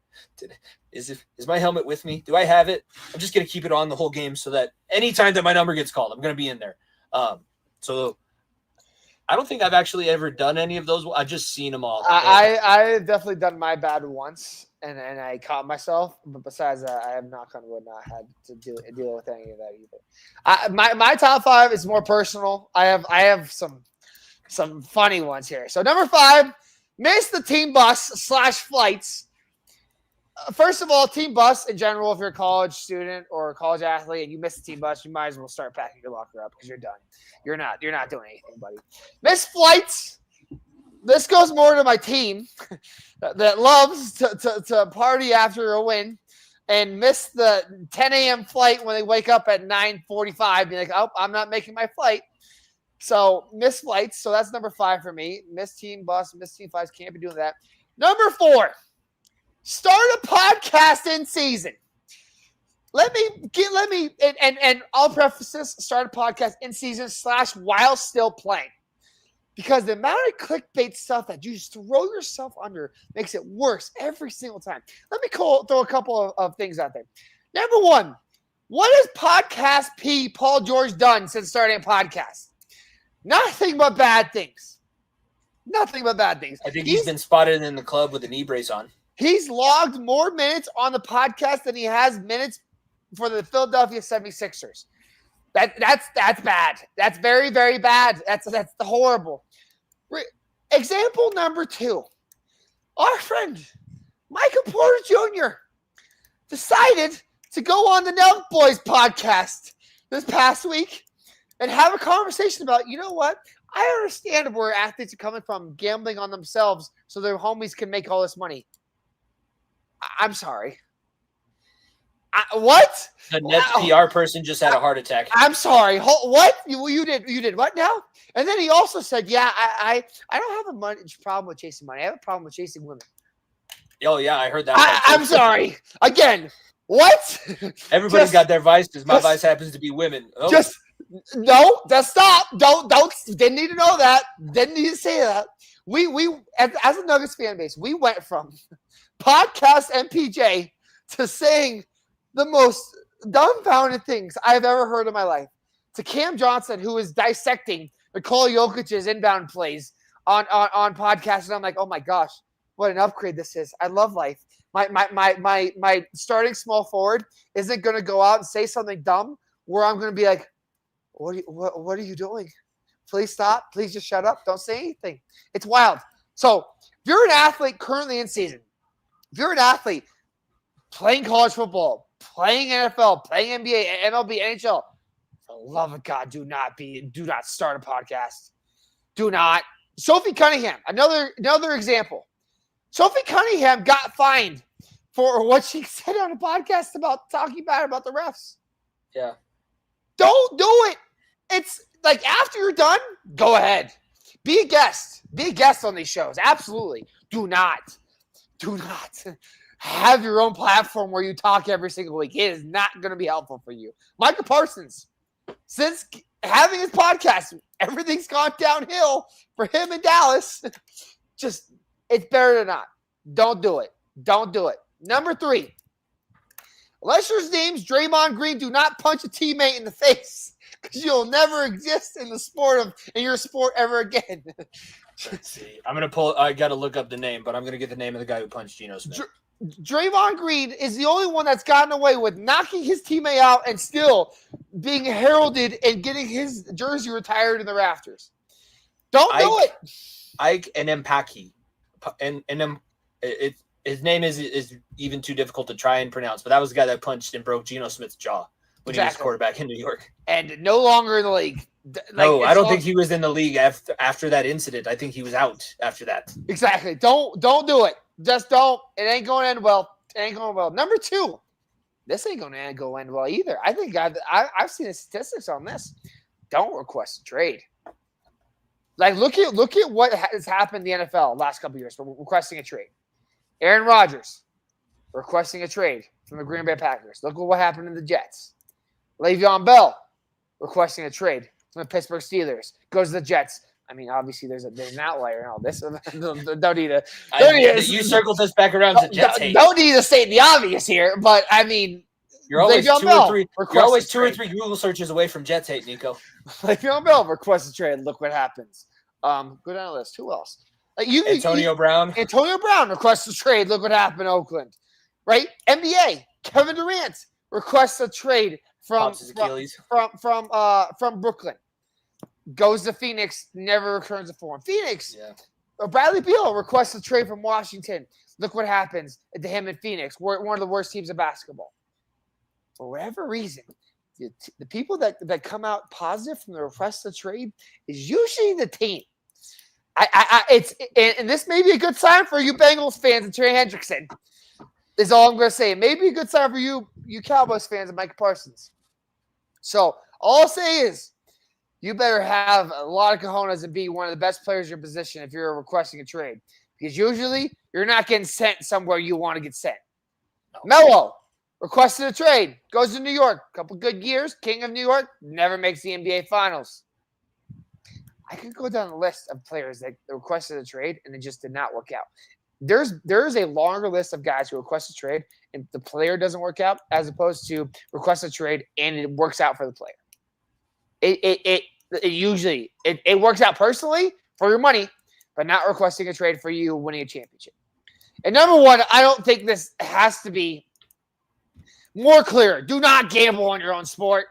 Is my helmet with me? Do I have it? I'm just gonna keep it on the whole game so that anytime that my number gets called, I'm gonna be in there. So I don't think I've actually ever done any of those. I've just seen them all. I've definitely done my bad once, and I caught myself. But besides that, I have knock on wood not had to deal with any of that either. My top 5 is more personal. I have some funny ones here. So number 5, miss the team bus / flights. First of all, team bus in general, if you're a college student or a college athlete and you miss the team bus, you might as well start packing your locker up because you're done. You're not doing anything, buddy. Miss flights. This goes more to my team that loves to party after a win and miss the 10 a.m. flight when they wake up at 9:45. Be like, oh, I'm not making my flight. So miss flights. So that's number 5 for me. Miss team bus, miss team flights. Can't be doing that. Number 4. Start a podcast in season. Let me, and I'll preface this, start a podcast in season / while still playing. Because the amount of clickbait stuff that you just throw yourself under makes it worse every single time. Let me throw a couple of things out there. Number 1, what has Podcast P Paul George done since starting a podcast? Nothing but bad things. Nothing but bad things. I think he's been spotted in the club with a knee brace on. He's logged more minutes on the podcast than he has minutes for the Philadelphia 76ers. That's bad. That's very, very bad. That's horrible. Example number 2. Our friend Michael Porter Jr. decided to go on the Nelk Boys podcast this past week and have a conversation about, you know what? I understand where athletes are coming from, gambling on themselves so their homies can make all this money. I'm sorry. What? The Nets PR person just had a heart attack. I'm sorry. What? You did what now? And then he also said, yeah, I don't have a problem with chasing money. I have a problem with chasing women. Oh, yeah, I heard that. I'm sorry. Again, what? Everybody's got their vices. My vice happens to be women. Oh. Just stop. Didn't need to know that. Didn't need to say that. We as a Nuggets fan base, we went from podcast MPJ to saying the most dumbfounded things I've ever heard in my life to Cam Johnson, who is dissecting Nikola Jokic's inbound plays on podcasts. And I'm like, oh my gosh, what an upgrade this is. I love life. My starting small forward isn't going to go out and say something dumb where I'm going to be like, what are you doing? Please stop. Please just shut up. Don't say anything. It's wild. So if you're an athlete currently in season, if you're an athlete playing college football, playing NFL, playing NBA, MLB, NHL, for the love of God, do not start a podcast. Do not. Sophie Cunningham, another example. Sophie Cunningham got fined for what she said on a podcast about talking bad about the refs. Yeah. Don't do it. It's like after you're done, go ahead. Be a guest. Be a guest on these shows. Absolutely. Do not have your own platform where you talk every single week. It is not going to be helpful for you. Micah Parsons, since having his podcast, everything's gone downhill for him in Dallas. Just, it's better than not. Don't do it. Don't do it. Number 3, unless your name's Draymond Green, do not punch a teammate in the face because you'll never exist in your sport ever again. Let's see. I got to look up the name, but I'm going to get the name of the guy who punched Geno Smith. Draymond Green is the only one that's gotten away with knocking his teammate out and still being heralded and getting his jersey retired in the rafters. Don't do it. Ike and Mpaki. His name is even too difficult to try and pronounce, but that was the guy that punched and broke Geno Smith's jaw when he was quarterback in New York. And no longer in the league. No, I don't think he was in the league after that incident. I think he was out after that. Exactly. Don't do it. Just don't. It ain't going to end well. It ain't going well. Number 2, this ain't going to end well either. I think I've seen the statistics on this. Don't request a trade. Like look at what has happened in the NFL last couple of years for requesting a trade. Aaron Rodgers requesting a trade from the Green Bay Packers. Look at what happened in the Jets. Le'Veon Bell requesting a trade from the Pittsburgh Steelers. Goes to the Jets. I mean, obviously, there's an outlier in all this. Don't need to. You circled us back around to Jets hate. Don't need to state the obvious here, but I mean, you're always two or three Google searches away from Jets hate, Nico. Le'Veon Bell requests a trade. Look what happens. Go down the list. Who else? Antonio Brown. Antonio Brown requests a trade. Look what happened in Oakland. Right? NBA. Kevin Durant requests a trade from Brooklyn. Goes to Phoenix, never returns to form. Phoenix. Yeah. Bradley Beal requests a trade from Washington. Look what happens to him in Phoenix. We're one of the worst teams of basketball. For whatever reason, the people that come out positive from the request to trade is usually the team. And this may be a good sign for you Bengals fans and Trey Hendrickson. Is all I'm going to say. It may be a good sign for you Cowboys fans and Micah Parsons. So all I'll say is you better have a lot of cojones and be one of the best players in your position if you're requesting a trade. Because usually you're not getting sent somewhere you want to get sent. Melo requested a trade. Goes to New York. Couple good years. King of New York. Never makes the NBA Finals. I could go down the list of players that requested a trade and it just did not work out. There's a longer list of guys who request a trade and the player doesn't work out as opposed to request a trade and it works out for the player. It usually works out personally for your money, but not requesting a trade for you winning a championship. And number 1, I don't think this has to be more clear. Do not gamble on your own sport.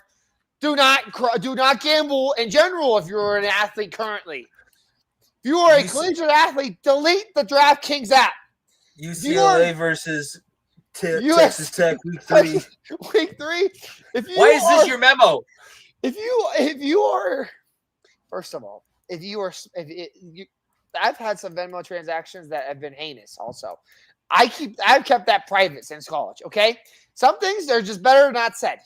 Do not gamble in general if you're an athlete currently. If you are a collegiate athlete, delete the DraftKings app. UCLA versus Texas Tech week 3. Week 3. Why is this your memo? If you are, first of all, I've had some Venmo transactions that have been heinous. Also, I've kept that private since college. Okay, some things are just better not said.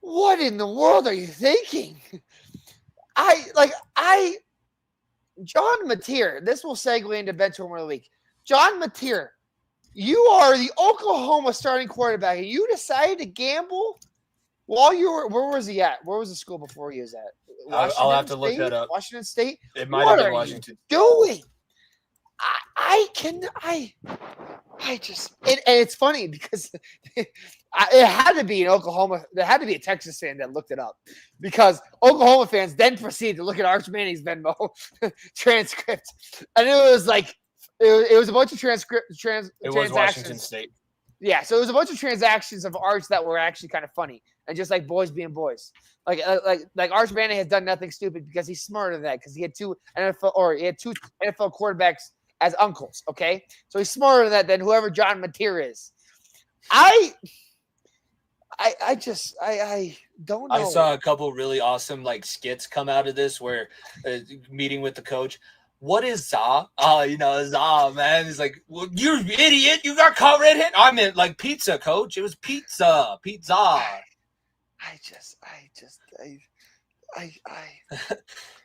What in the world are you thinking? John Mateer. This will segue into bench warmer of the week. John Mateer, you are the Oklahoma starting quarterback, and you decided to gamble while you were. Where was he at? Where was the school before he was at? I'll have to look that up. Washington State. It might have been Washington. Doing. And it's funny because it had to be in Oklahoma. There had to be a Texas fan that looked it up because Oklahoma fans then proceeded to look at Arch Manning's Venmo transcript, and it was like it was a bunch of transactions. It was Washington State. Yeah, so it was a bunch of transactions of Arch that were actually kind of funny and just like boys being boys. Like Arch Manning has done nothing stupid because he's smarter than that because he had two NFL quarterbacks as uncles. Okay, so he's smarter than that than whoever John Mateer is. I don't know. I saw a couple really awesome like skits come out of this where meeting with the coach. What is za? Za, man. He's like, well, you idiot. You got caught red-handed. I meant like pizza, coach. It was pizza.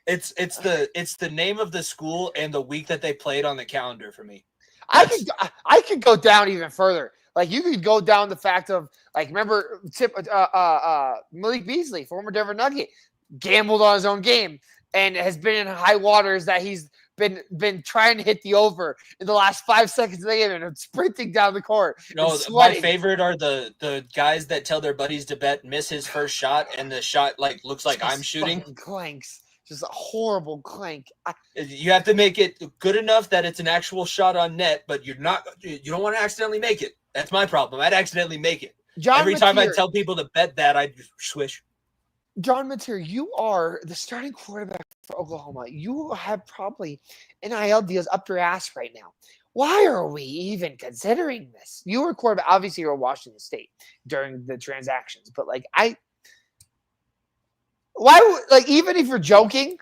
It's the name of the school and the week that they played on the calendar for me. I could go down even further. Like you could go down the fact of like remember Malik Beasley, former Denver Nugget, gambled on his own game and has been in high waters that he's been trying to hit the over in the last 5 seconds of the game and sprinting down the court. No, my favorite are the guys that tell their buddies to bet miss his first shot and the shot like looks like I'm shooting. Clanks. Just a horrible clank. You have to make it good enough that it's an actual shot on net, but you don't want to accidentally make it. That's my problem. I'd accidentally make it. Every time I tell people to bet that, I swish. John Mateer, you are the starting quarterback for Oklahoma. You have probably NIL deals up your ass right now. Why are we even considering this? You were quarterback. Obviously, you were Washington State during the transactions, but even if you're joking,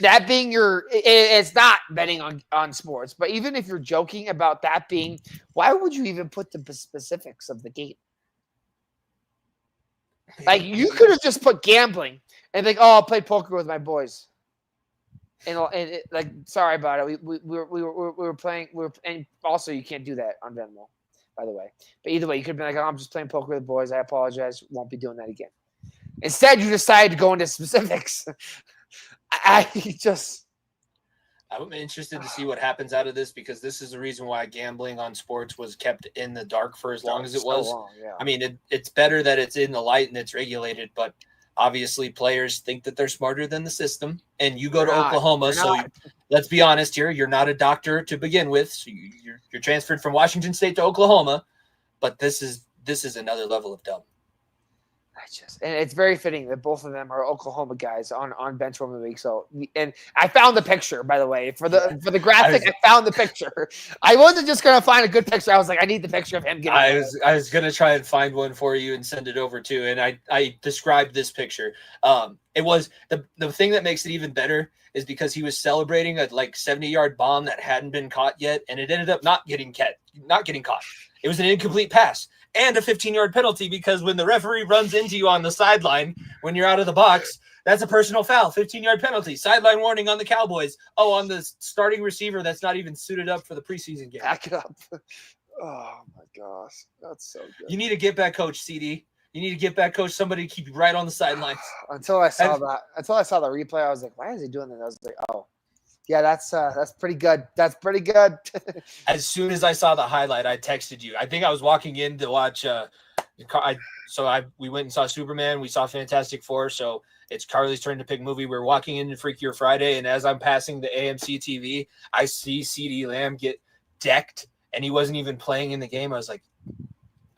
that being it's not betting on sports, but even if you're joking about that being, why would you even put the specifics of the game? Like you could have just put gambling and like, oh, I'll play poker with my boys. And sorry about it. We were playing. And also you can't do that on Venmo, by the way. But either way, you could have been like, oh, I'm just playing poker with the boys. I apologize. Won't be doing that again. Instead, you decided to go into specifics. I'm interested to see what happens out of this because this is the reason why gambling on sports was kept in the dark for as long as it was. Yeah. I mean, it's better that it's in the light and it's regulated, but obviously players think that they're smarter than the system. And you go to Oklahoma, so let's be honest here. You're not a doctor to begin with. So you're transferred from Washington State to Oklahoma, but this is another level of dumb. And it's very fitting that both of them are Oklahoma guys on bench warmer week. So, and I found the picture, by the way, for the graphic. I found the picture. I wasn't just gonna find a good picture. I was like, I need the picture of him getting. I was gonna try and find one for you and send it over too. And I described this picture. It was the thing that makes it even better is because he was celebrating a 70-yard bomb that hadn't been caught yet, and it ended up not getting caught. It was an incomplete pass. And a 15-yard penalty because when the referee runs into you on the sideline when you're out of the box, that's a personal foul. 15-yard penalty. Sideline warning on the Cowboys. Oh, on the starting receiver that's not even suited up for the preseason game. Back it up. Oh, my gosh. That's so good. You need to get back coach, CD. You need to get back coach. Somebody to keep you right on the sidelines. Until I saw the replay, I was like, why is he doing that? I was like, oh. Yeah, that's pretty good. That's pretty good. As soon as I saw the highlight, I texted you. I think I was walking in to watch. We went and saw Superman. We saw Fantastic Four. So it's Carly's turn to pick movie. We're walking into Freakier Friday, and as I'm passing the AMC TV, I see CeeDee Lamb get decked, and he wasn't even playing in the game. I was like,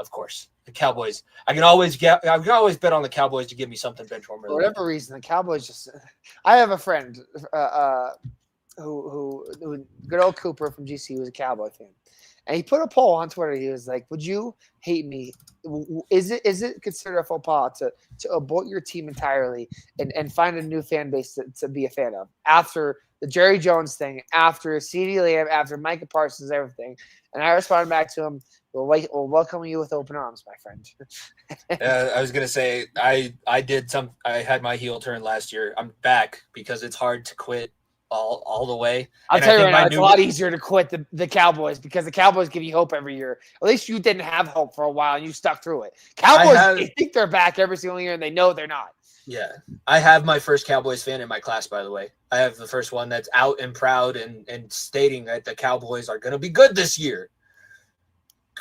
Of course, the Cowboys. I can always bet on the Cowboys to give me something bench warmer. For whatever reason, the Cowboys just. I have a friend who good old Cooper from GC was a Cowboy fan, and he put a poll on Twitter. He was like, "Would you hate me? Is it considered a faux pas to abort your team entirely and find a new fan base to be a fan of after the Jerry Jones thing, after CeeDee Lamb, after Micah Parsons, everything?" And I responded back to him, "We'll welcome you with open arms, my friend." I was gonna say I had my heel turn last year. I'm back because it's hard to quit all the way. I'll tell you right now, it's a lot easier to quit the Cowboys because the Cowboys give you hope every year. At least you didn't have hope for a while and you stuck through it. Cowboys, they think they're back every single year and they know they're not. Yeah. I have my first Cowboys fan in my class, by the way. I have the first one that's out and proud and stating that the Cowboys are going to be good this year.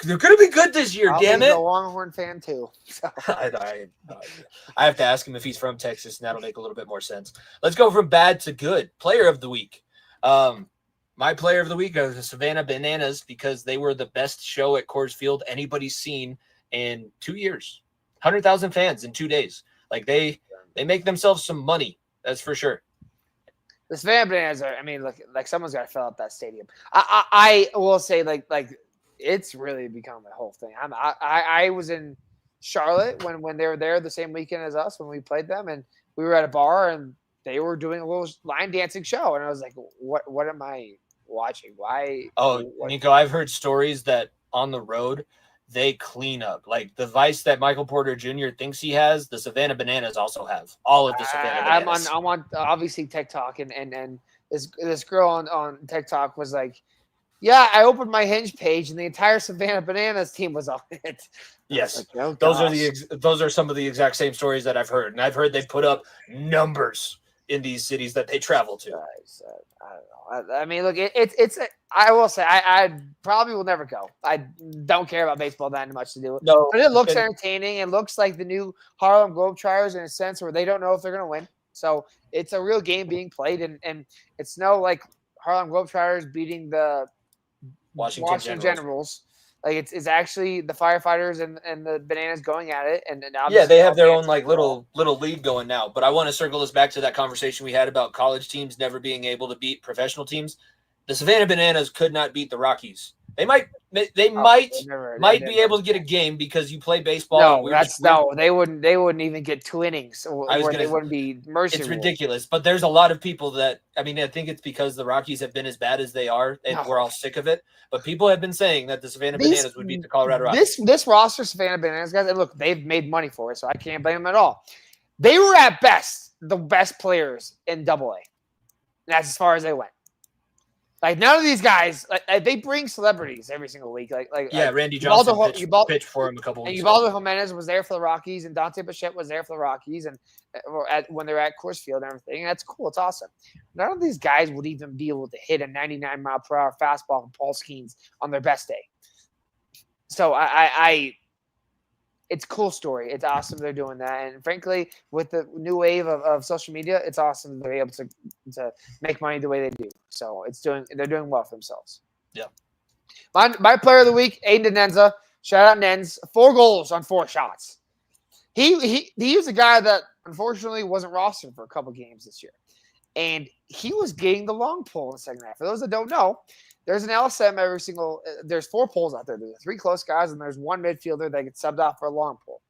They're going to be good this year, damn it. I'm a Longhorn fan, too. So. I have to ask him if he's from Texas, and that'll make a little bit more sense. Let's go from bad to good. Player of the week. My player of the week is the Savannah Bananas because they were the best show at Coors Field anybody's seen in 2 years. 100,000 fans in 2 days. Like, they make themselves some money. That's for sure. The Savannah Bananas are, I mean, look, like someone's got to fill up that stadium. I will say, like it's really become a whole thing. I was in Charlotte when they were there the same weekend as us when we played them, and we were at a bar and they were doing a little line dancing show, and I was like, what am I watching? Why? Oh, Nico, I've heard stories that on the road they clean up. Like the vice that Michael Porter Jr. thinks he has, the Savannah Bananas also have all of the Savannah Bananas. I'm on obviously TikTok, and this girl on TikTok was like, yeah, I opened my Hinge page and the entire Savannah Bananas team was on it. Yes, like, oh, those are some of the exact same stories that I've heard, and I've heard they've put up numbers in these cities that they travel to. I don't know. I mean, look, it's. I will say, I probably will never go. I don't care about baseball that much to do it. No, but it looks entertaining. It looks like the new Harlem Globetrotters in a sense where they don't know if they're going to win. So it's a real game being played, and it's no like Harlem Globetrotters beating the Washington Generals. Like it's actually the firefighters and the Bananas going at it, and yeah, they have their own like little league going now. But I want to circle this back to that conversation we had about college teams never being able to beat professional teams. The Savannah Bananas could not beat the Rockies. They might be able to get a game because you play baseball. They wouldn't even get 2 innings. They wouldn't be mercy. It's ridiculous. But there's a lot of people that I think it's because the Rockies have been as bad as they are, and we're all sick of it. But people have been saying that the Savannah Bananas would beat the Colorado Rockies. This roster, Savannah Bananas guys, and look, they've made money for it, so I can't blame them at all. They were at best the best players in AA. That's as far as they went. Like none of these guys, like they bring celebrities every single week. Randy Johnson pitched for him a couple weeks ago. Ubaldo Jimenez was there for the Rockies, and Dante Bichette was there for the Rockies, and when they're at Coors Field and everything. And that's cool. It's awesome. None of these guys would even be able to hit a 99-mile-per-hour fastball from Paul Skeens on their best day. So it's a cool story. It's awesome they're doing that. And frankly, with the new wave of social media, it's awesome they're able to make money the way they do. So they're doing well for themselves. Yeah. My player of the week, Aiden Nenza. Shout out Nens. 4 goals on 4 shots. He was a guy that unfortunately wasn't rostered for a couple games this year. And he was getting the long pull in the second half. For those that don't know, there's an LSM there's 4 pulls out there. There's 3 close guys, and there's 1 midfielder that gets subbed off for a long pull.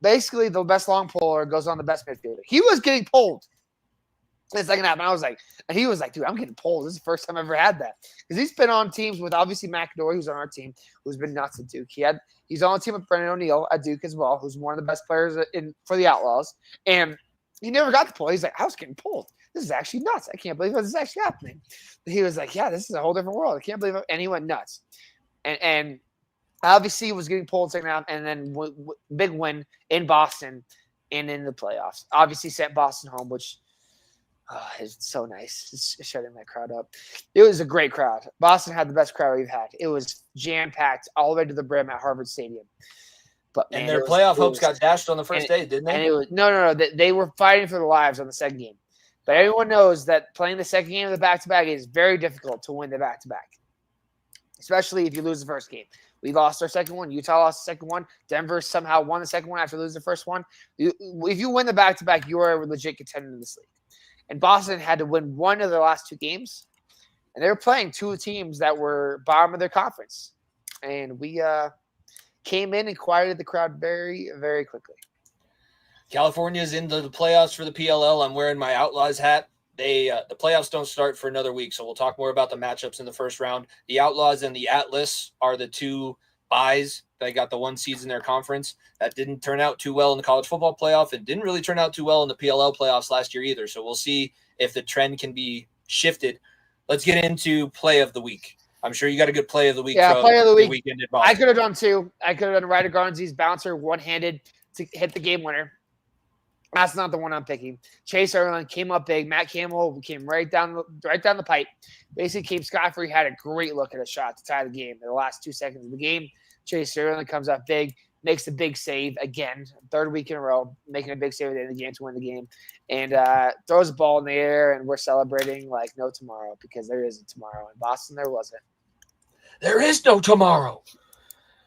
Basically, the best long puller goes on the best midfielder. He was getting pulled in the second half, and he was like, dude, I'm getting pulled. This is the first time I've ever had that. Because he's been on teams with obviously McAdory, who's on our team, who's been nuts at Duke. He's on a team with Brendan O'Neill at Duke as well, who's one of the best players for the Outlaws. And he never got the pull. He's like, I was getting pulled. This is actually nuts. I can't believe this is actually happening. He was like, yeah, this is a whole different world. I can't believe it. And he went nuts. And obviously was getting pulled second half, and then big win in Boston and in the playoffs. Obviously sent Boston home, which is so nice. It's shutting that crowd up. It was a great crowd. Boston had the best crowd we've had. It was jam-packed all the way to the brim at Harvard Stadium. But man, their playoff hopes got dashed on the first day, didn't they? And it was no. They were fighting for their lives on the second game. But everyone knows that playing the second game of the back-to-back is very difficult to win the back-to-back, especially if you lose the first game. We lost our second one. Utah lost the second one. Denver somehow won the second one after losing the first one. If you win the back-to-back, you are a legit contender in this league. And Boston had to win one of their last two games. And they were playing two teams that were bottom of their conference. And we came in and quieted the crowd very, very quickly. California's into the playoffs for the PLL. I'm wearing my Outlaws hat. The playoffs don't start for another week, so we'll talk more about the matchups in the first round. The Outlaws and the Atlas are the two buys. They got the one seeds in their conference. That didn't turn out too well in the college football playoff. It didn't really turn out too well in the PLL playoffs last year either, so we'll see if the trend can be shifted. Let's get into play of the week. I'm sure you got a good play of the week. Yeah, play of the week. Weekend I could have done two. I could have done Ryder Garnsey's bouncer one-handed to hit the game winner. That's not the one I'm picking. Chase Erland came up big. Matt Campbell came right down the pipe. Basically, Cape Scott-Free had a great look at a shot to tie the game in the last 2 seconds of the game. Chase Erland comes up big, makes the big save again, third week in a row, making a big save at the end of the game to win the game, and throws the ball in the air, and we're celebrating like no tomorrow because there isn't tomorrow. In Boston, there wasn't. There is no tomorrow.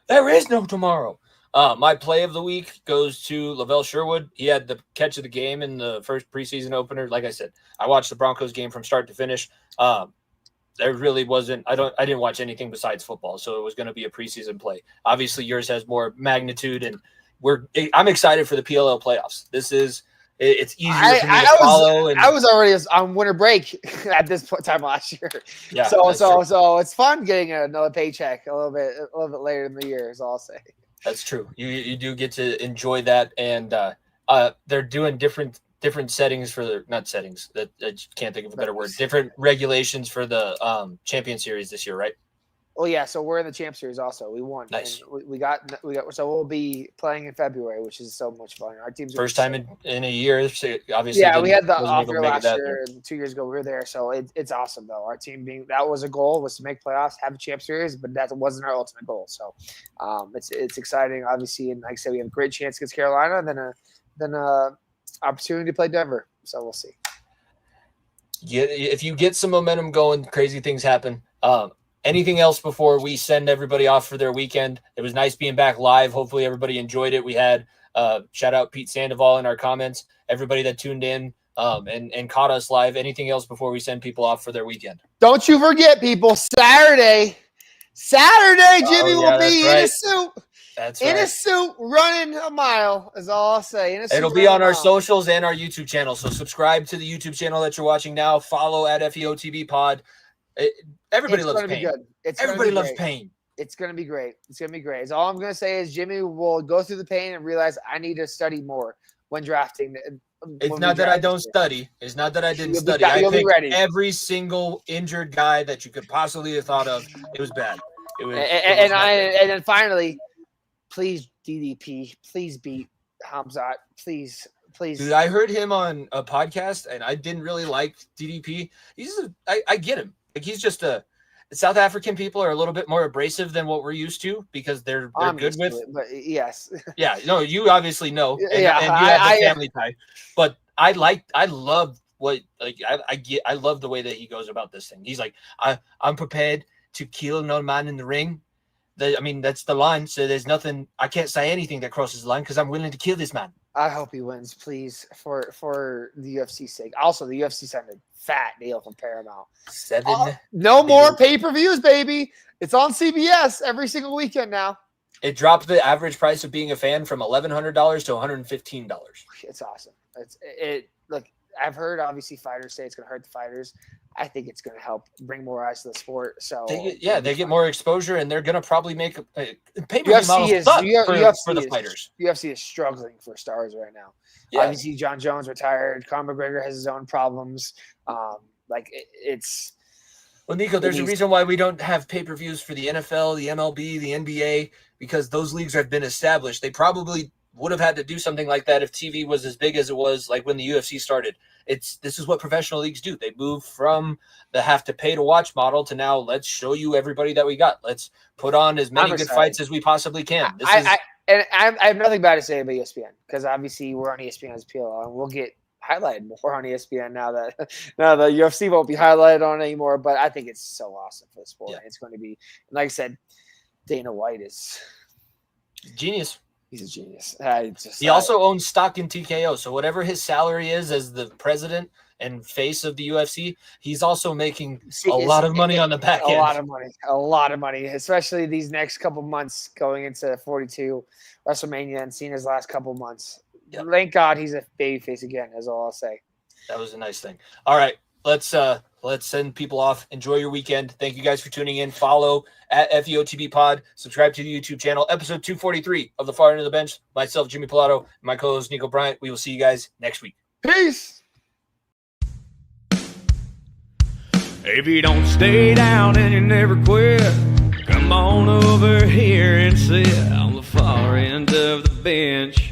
There is no tomorrow. My play of the week goes to Lavelle Sherwood. He had the catch of the game in the first preseason opener. Like I said, I watched the Broncos game from start to finish. There really wasn't. I didn't watch anything besides football, so it was going to be a preseason play. Obviously, yours has more magnitude, and I'm excited for the PLL playoffs. It's easier for me to follow. I was already on winter break at this time last year. Yeah, so it's fun getting another paycheck a little bit later in the year. Is all I'll say. That's true. You do get to enjoy that, and they're doing different settings for the not settings. That I can't think of a better word. Different regulations for the Champion Series this year, right? Well, yeah. So we're in the Champ Series also. We won. Nice. We got. So we'll be playing in February, which is so much fun. Our team's first time in a year. So obviously, yeah. We had the off year last year, and 2 years ago we were there. So it's awesome though. Our team that was a goal was to make playoffs, have a Champ Series, but that wasn't our ultimate goal. So it's exciting, obviously, and like I said, we have a great chance against Carolina, and then opportunity to play Denver. So we'll see. Yeah, if you get some momentum going, crazy things happen. Anything else before we send everybody off for their weekend? It was nice being back live. Hopefully everybody enjoyed it. We had shout out Pete Sandoval in our comments, everybody that tuned in and caught us live. Anything else before we send people off for their weekend? Don't you forget, people, Saturday, Jimmy will be in a suit. That's in right. a suit, running a mile, is all I'll say. It'll be on our socials and our YouTube channel. So subscribe to the YouTube channel that you're watching now. Follow at FEOTB Pod. Everybody loves pain. Everybody loves pain. It's going to be great. It's going to be great. So all I'm going to say is Jimmy will go through the pain and realize I need to study more when drafting. It's not that I don't study. It's not that I didn't study. I picked every single injured guy that you could possibly have thought of. It was bad. And then finally, please DDP, please beat Hamzat, please. Dude, I heard him on a podcast, and I didn't really like DDP. I get him. Like he's just South African people are a little bit more abrasive than what we're used to because they're good with. But yes. Yeah. No, you obviously know. And you have the family tie. But I love what I love the way that he goes about this thing. He's like, I'm prepared to kill no man in the ring. That's the line. So there's nothing. I can't say anything that crosses the line because I'm willing to kill this man. I hope he wins, please, for the UFC's sake. Also, the UFC signed a fat deal from Paramount. No more pay-per-views, baby. It's on CBS every single weekend now. It dropped the average price of being a fan from $1,100 to $115. It's awesome. Look, I've heard obviously fighters say it's going to hurt the fighters. I think it's going to help bring more eyes to the sport. So they get more exposure, and they're going to probably make pay-per-view models for the fighters. UFC is struggling for stars right now. Yeah. Obviously, John Jones retired. Conor McGregor has his own problems. Well, Nico, there's a reason why we don't have pay-per-views for the NFL, the MLB, the NBA, because those leagues have been established. They probably would have had to do something like that if TV was as big as it was like when the UFC started. This is what professional leagues do. They move from the have to pay to watch model to now let's show you everybody that we got. Let's put on as many good fights as we possibly can. I have nothing bad to say about ESPN because obviously we're on ESPN as PLL and we'll get highlighted more on ESPN now that the UFC won't be highlighted on anymore. But I think it's so awesome for the sport. Yeah. It's going to be, like I said, Dana White is Genius. he's a genius. He also owns stock in TKO. So whatever his salary is as the president and face of the UFC, he's also making a lot of money on the back end. A lot of money, especially these next couple months going into 42 WrestleMania and Cena's last couple months. Yep. Thank God he's a babyface again, is all I'll say. That was a nice thing. All right, let's send people off. Enjoy your weekend. Thank you guys for tuning in. Follow at FEOTB Pod. Subscribe to the YouTube channel. Episode 243 of The Far End of the Bench. Myself, Jimmy Pilato, and my co-host Nico Bryant. We will see you guys next week. Peace. If you don't stay down and you never quit, come on over here and sit on the far end of the bench.